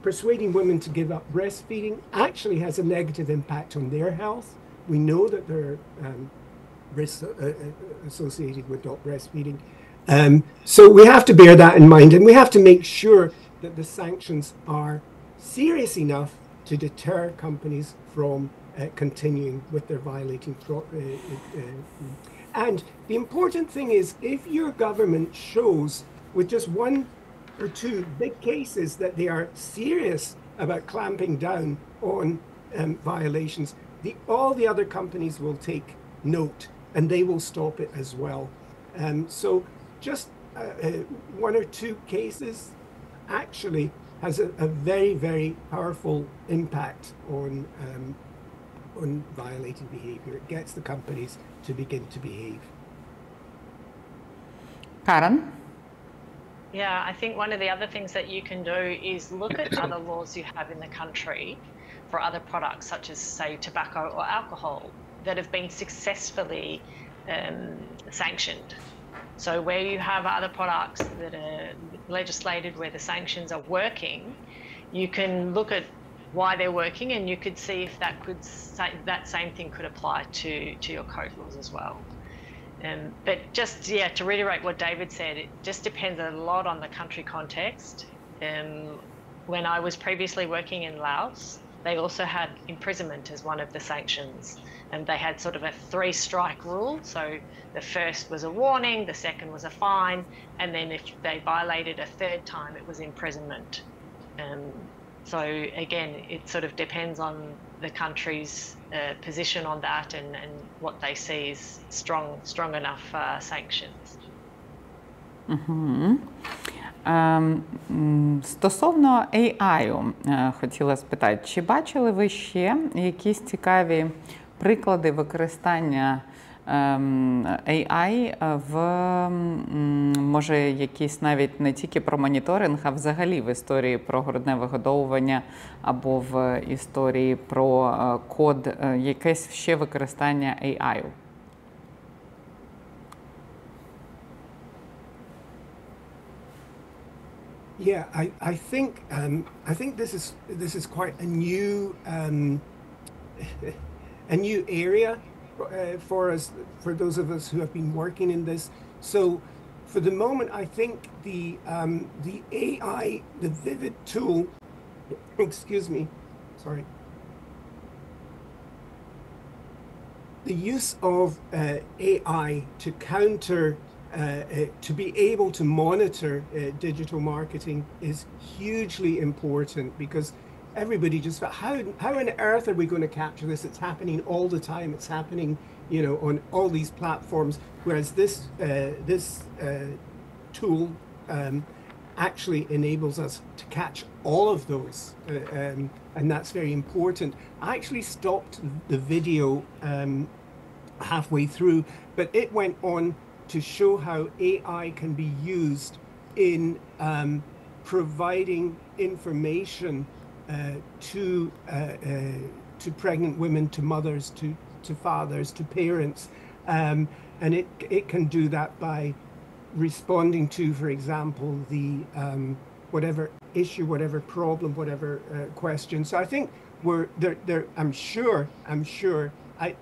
Persuading women to give up breastfeeding actually has a negative impact on their health. We know that there are risks associated with not breastfeeding. So we have to bear that in mind, and we have to make sure that the sanctions are serious enough to deter companies from continuing with their violating. And the important thing is, if your government shows with just one or two big cases that they are serious about clamping down on violations, all the other companies will take note and they will stop it as well. So just one or two cases actually has a very, very powerful impact on violating behavior. It gets the companies to begin to behave.
Karan?
Yeah, I think one of the other things that you can do is look at other laws you have in the country for other products, such as, say, tobacco or alcohol, that have been successfully sanctioned. So where you have other products that are legislated where the sanctions are working, you can look at why they're working, and you could see if that same thing could apply to your code laws as well. But just, yeah, to reiterate what David said, it just depends a lot on the country context. When I was previously working in Laos, they also had imprisonment as one of the sanctions, and they had sort of a 3-strike rule. So the first was a warning, the second was a fine, and then if they violated a third time, it was imprisonment. So again, it sort of depends on the country's position on that and what they see as strong enough sanctions.
Стосовно AI, хотіла спитати, чи бачили ви ще якісь цікаві приклади використання AI в, може, якісь навіть не тільки про моніторинг, а взагалі в історії про грудне вигодовування або в історії про код, якесь ще використання AI?
Yeah, I think this is quite a new area for us, for those of us who have been working in this. So for the moment, I think the AI, the Vivid tool, excuse me, sorry, the use of AI to counter to be able to monitor digital marketing is hugely important, because everybody just thought, how on earth are we going to capture this? It's happening all the time. It's happening, you know, on all these platforms. Whereas this tool actually enables us to catch all of those, and that's very important. I actually stopped the video halfway through, but it went on to show how AI can be used in providing information to pregnant women, to mothers, to fathers, to parents, and it can do that by responding to, for example, the whatever issue, whatever problem, whatever question. So I think we're there. I'm sure.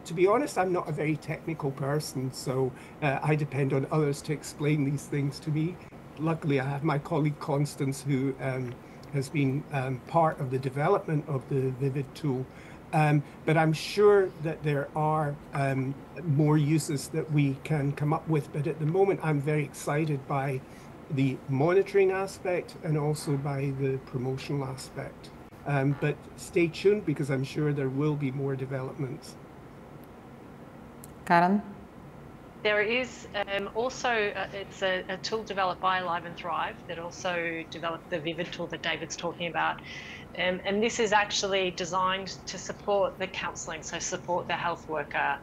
To be honest, I'm not a very technical person, so I depend on others to explain these things to me. Luckily, I have my colleague Constance, who has been part of the development of the Vivid tool. But I'm sure that there are more uses that we can come up with. But at the moment, I'm very excited by the monitoring aspect and also by the promotional aspect. But stay tuned, because I'm sure there will be more developments.
Karan?
There is also, it's a tool developed by Alive and Thrive that also developed the Vivid tool that David's talking about. And this is actually designed to support the counselling, so support the health worker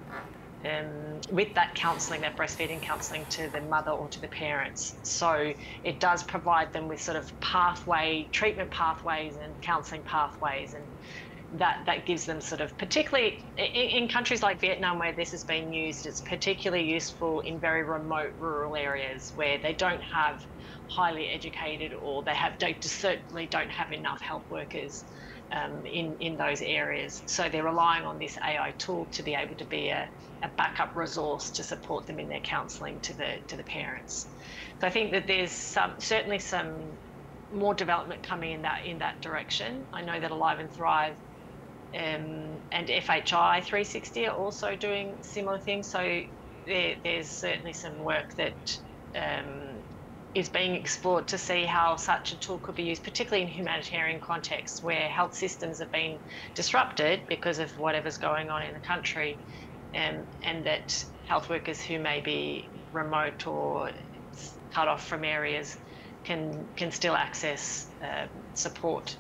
with that counselling, that breastfeeding counselling to the mother or to the parents. So it does provide them with sort of treatment pathways and counselling pathways, and that gives them sort of, particularly in countries like Vietnam where this has been used, it's particularly useful in very remote rural areas where they don't have highly educated, or they certainly don't have enough health workers in those areas. So they're relying on this AI tool to be able to be a backup resource to support them in their counselling to the parents. So I think that there's certainly some more development coming in that direction. I know that Alive and Thrive and FHI 360 are also doing similar things. So there's certainly some work that is being explored to see how such a tool could be used, particularly in humanitarian contexts where health systems have been disrupted because of whatever's going on in the country, and that health workers who may be remote or cut off from areas can still access support,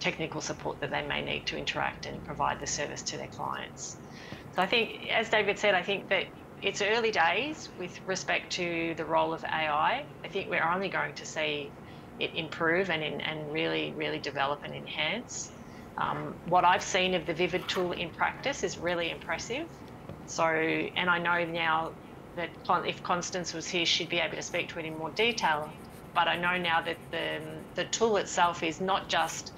technical support that they may need to interact and provide the service to their clients. So I think, as David said, I think that it's early days with respect to the role of AI. I think we're only going to see it improve and really develop and enhance. What I've seen of the Vivid tool in practice is really impressive. So, and I know now that if Constance was here, she'd be able to speak to it in more detail. But I know now that the tool itself is not just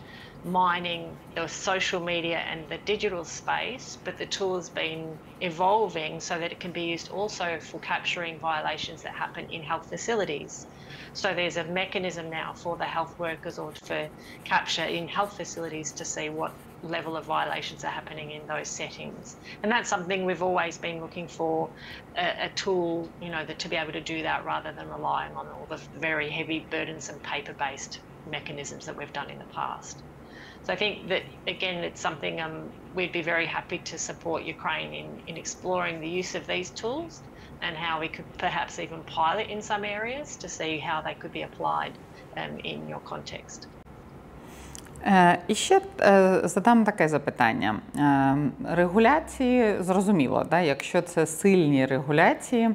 mining the social media and the digital space, but the tool has been evolving so that it can be used also for capturing violations that happen in health facilities. So there's a mechanism now for the health workers or for capture in health facilities to see what level of violations are happening in those settings. And that's something we've always been looking for, a tool, you know, that to be able to do that rather than relying on all the very heavy, burdensome paper-based mechanisms that we've done in the past. So I think that, again, it's something we'd be very happy to support Ukraine in exploring the use of these tools and how we could perhaps even pilot in some areas to see how they could be applied in your context.
І ще задам таке запитання. Регуляції, зрозуміло, да? Якщо це сильні регуляції,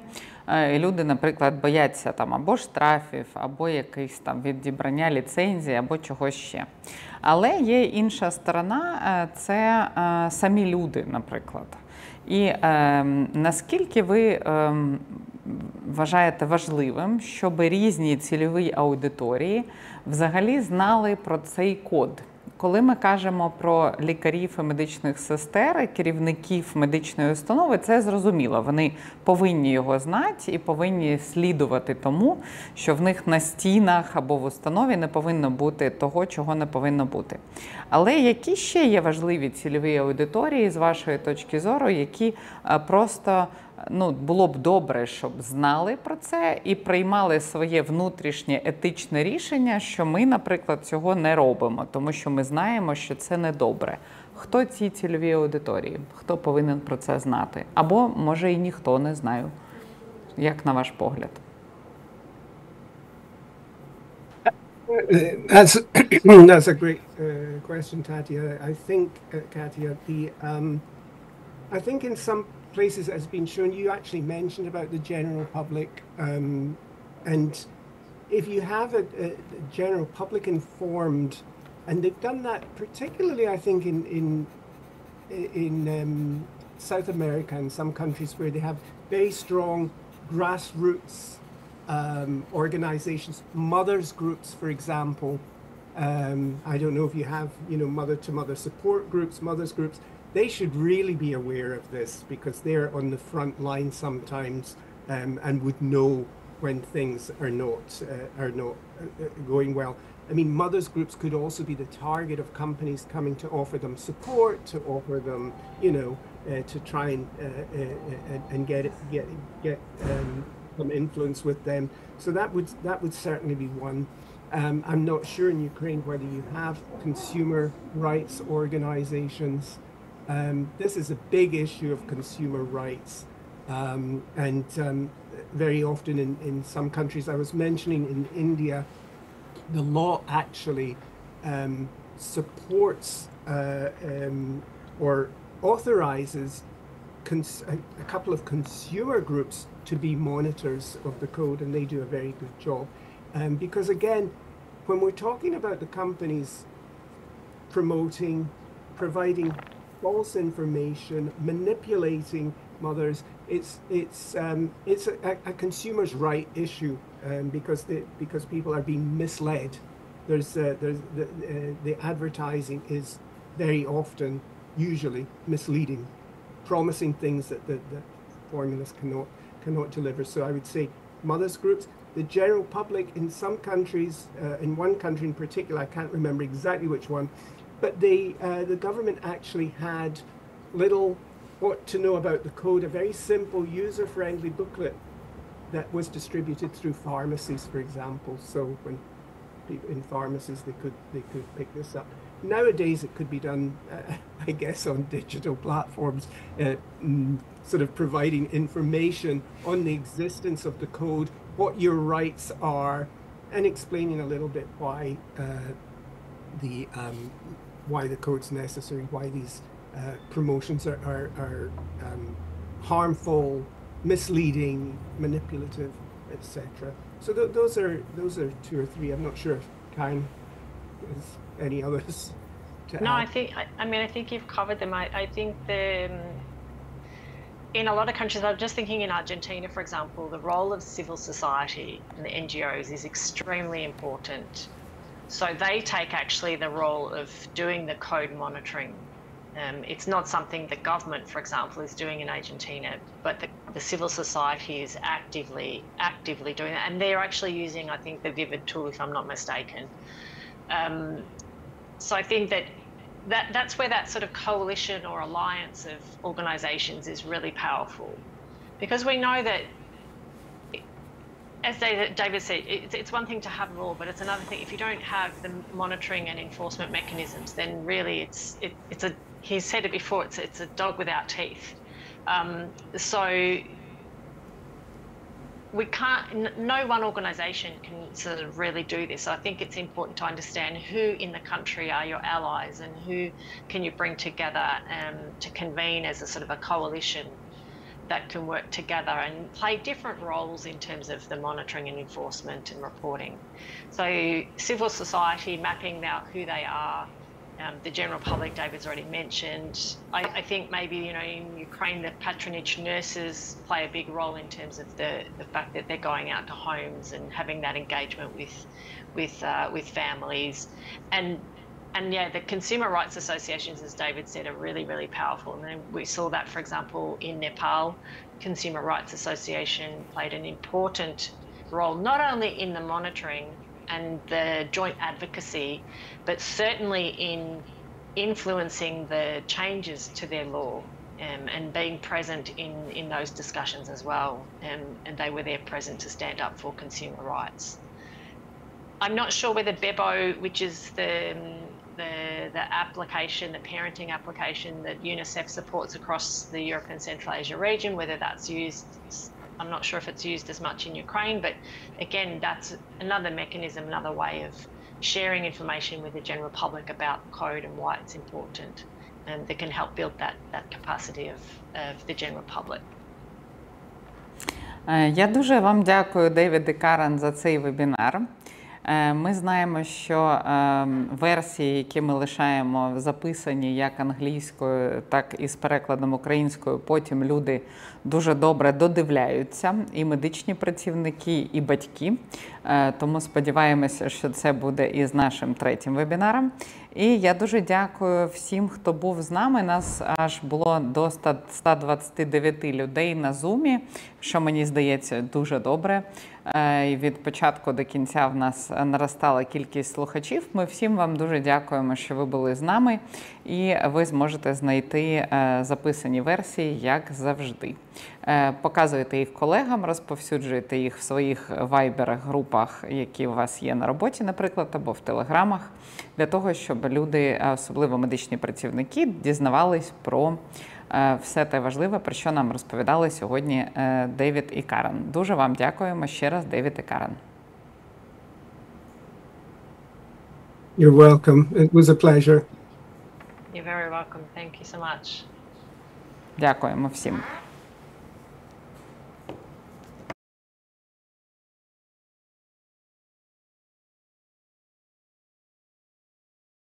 люди, наприклад, бояться там або штрафів, або якихось там відібрання ліцензії, або чогось ще. Але є інша сторона, це самі люди, наприклад. І наскільки ви вважаєте важливим, щоб різні цільові аудиторії взагалі знали про цей код? Коли ми кажемо про лікарів і медичних сестер, керівників медичної установи, це зрозуміло. Вони повинні його знати і повинні слідувати тому, що в них на стінах або в установі не повинно бути того, чого не повинно бути. Але які ще є важливі цільові аудиторії, з вашої точки зору, які просто було б добре, щоб знали про це і приймали своє внутрішнє етичне рішення, що ми, наприклад, цього не робимо, тому що ми знаємо, що це недобре. Хто ці цільові аудиторії? Хто повинен про це знати? Або, може, і ніхто, не знаю. Як на ваш погляд?
That's a great question, Tatia. I think, Katia, I think in some places it has been shown, you actually mentioned about the general public, and if you have a general public informed, and they've done that particularly, I think, in South America and some countries where they have very strong grassroots organizations, mothers groups, for example. I don't know if you have, mother-to-mother support groups, mothers groups. They should really be aware of this because they're on the front line sometimes, and would know when things are not going well. I mean, mothers groups could also be the target of companies coming to offer them support, to offer them, to try and get some influence with them. So that would certainly be one. I'm not sure in Ukraine whether you have consumer rights organizations. This is a big issue of consumer rights, and very often in some countries, I was mentioning in India, the law actually supports or authorizes a couple of consumer groups to be monitors of the code, and they do a very good job. Because again, when we're talking about the companies providing false information, manipulating mothers, it's a consumer's right issue, because people are being misled. The advertising is very often, usually misleading, promising things that the formulas cannot deliver. So I would say mothers groups, the general public in some countries, in one country in particular, I can't remember exactly which one, but the government actually had little what to know about the code, a very simple user-friendly booklet that was distributed through pharmacies, for example. So when people in pharmacies, they could pick this up. Nowadays, it could be done, I guess, on digital platforms, sort of providing information on the existence of the code, what your rights are, and explaining a little bit why the code's necessary, why these promotions are harmful, misleading, manipulative, etc. So those are two or three. I'm not sure if Karin has any others to add.
No, I think you've covered them. I think in a lot of countries, I'm just thinking in Argentina, for example, the role of civil society and the NGOs is extremely important. So they take actually the role of doing the code monitoring. It's not something the government, for example, is doing in Argentina, but the civil society is actively doing that. And they're actually using, I think, the Vivid tool, if I'm not mistaken. So I think that's where that sort of coalition or alliance of organizations is really powerful, because we know that, as David said, it's one thing to have law, but it's another thing if you don't have the monitoring and enforcement mechanisms, then really it's a, he said it before, it's a dog without teeth. So we can't, no one organisation can sort of really do this. So I think it's important to understand who in the country are your allies and who can you bring together to convene as a sort of a coalition that can work together and play different roles in terms of the monitoring and enforcement and reporting. So civil society, mapping out who they are, the general public, David's already mentioned. I think maybe, in Ukraine, the patronage nurses play a big role in terms of the fact that they're going out to homes and having that engagement with families. And yeah, the consumer rights associations, as David said, are really, really powerful. And then we saw that, for example, in Nepal, Consumer Rights Association played an important role, not only in the monitoring and the joint advocacy, but certainly in influencing the changes to their law. and being present in those discussions as well. And they were there present to stand up for consumer rights. I'm not sure whether BEBO, which is the application, the parenting application that UNICEF supports across the Europe and Central Asia region, whether that's used, I'm not sure if it's used as much in Ukraine, but again, that's another mechanism, another way of sharing information with the general public about the code and why it's important, and that can help build that capacity of the general public.
Я дуже вам дякую, Девід і Карен, за цей вебінар. Ми знаємо, що версії, які ми лишаємо записані як англійською, так і з перекладом українською, потім люди дуже добре додивляються, і медичні працівники, і батьки. Тому сподіваємося, що це буде і з нашим третім вебінаром. І я дуже дякую всім, хто був з нами. Нас аж було до 129 людей на Zoom, що мені здається дуже добре. І від початку до кінця в нас наростала кількість слухачів. Ми всім вам дуже дякуємо, що ви були з нами. І ви зможете знайти записані версії, як завжди. Показуйте їх колегам, розповсюджуйте їх в своїх вайберах, групах, які у вас є на роботі, наприклад, або в телеграмах, для того, щоб люди, особливо медичні працівники, дізнавались про все те важливе, про що нам розповідали сьогодні Девід і Карен. Дуже вам дякуємо ще раз, Девід і Карен.
You're welcome. It was a pleasure.
You're very welcome. Thank you so much.
Дякуємо всім.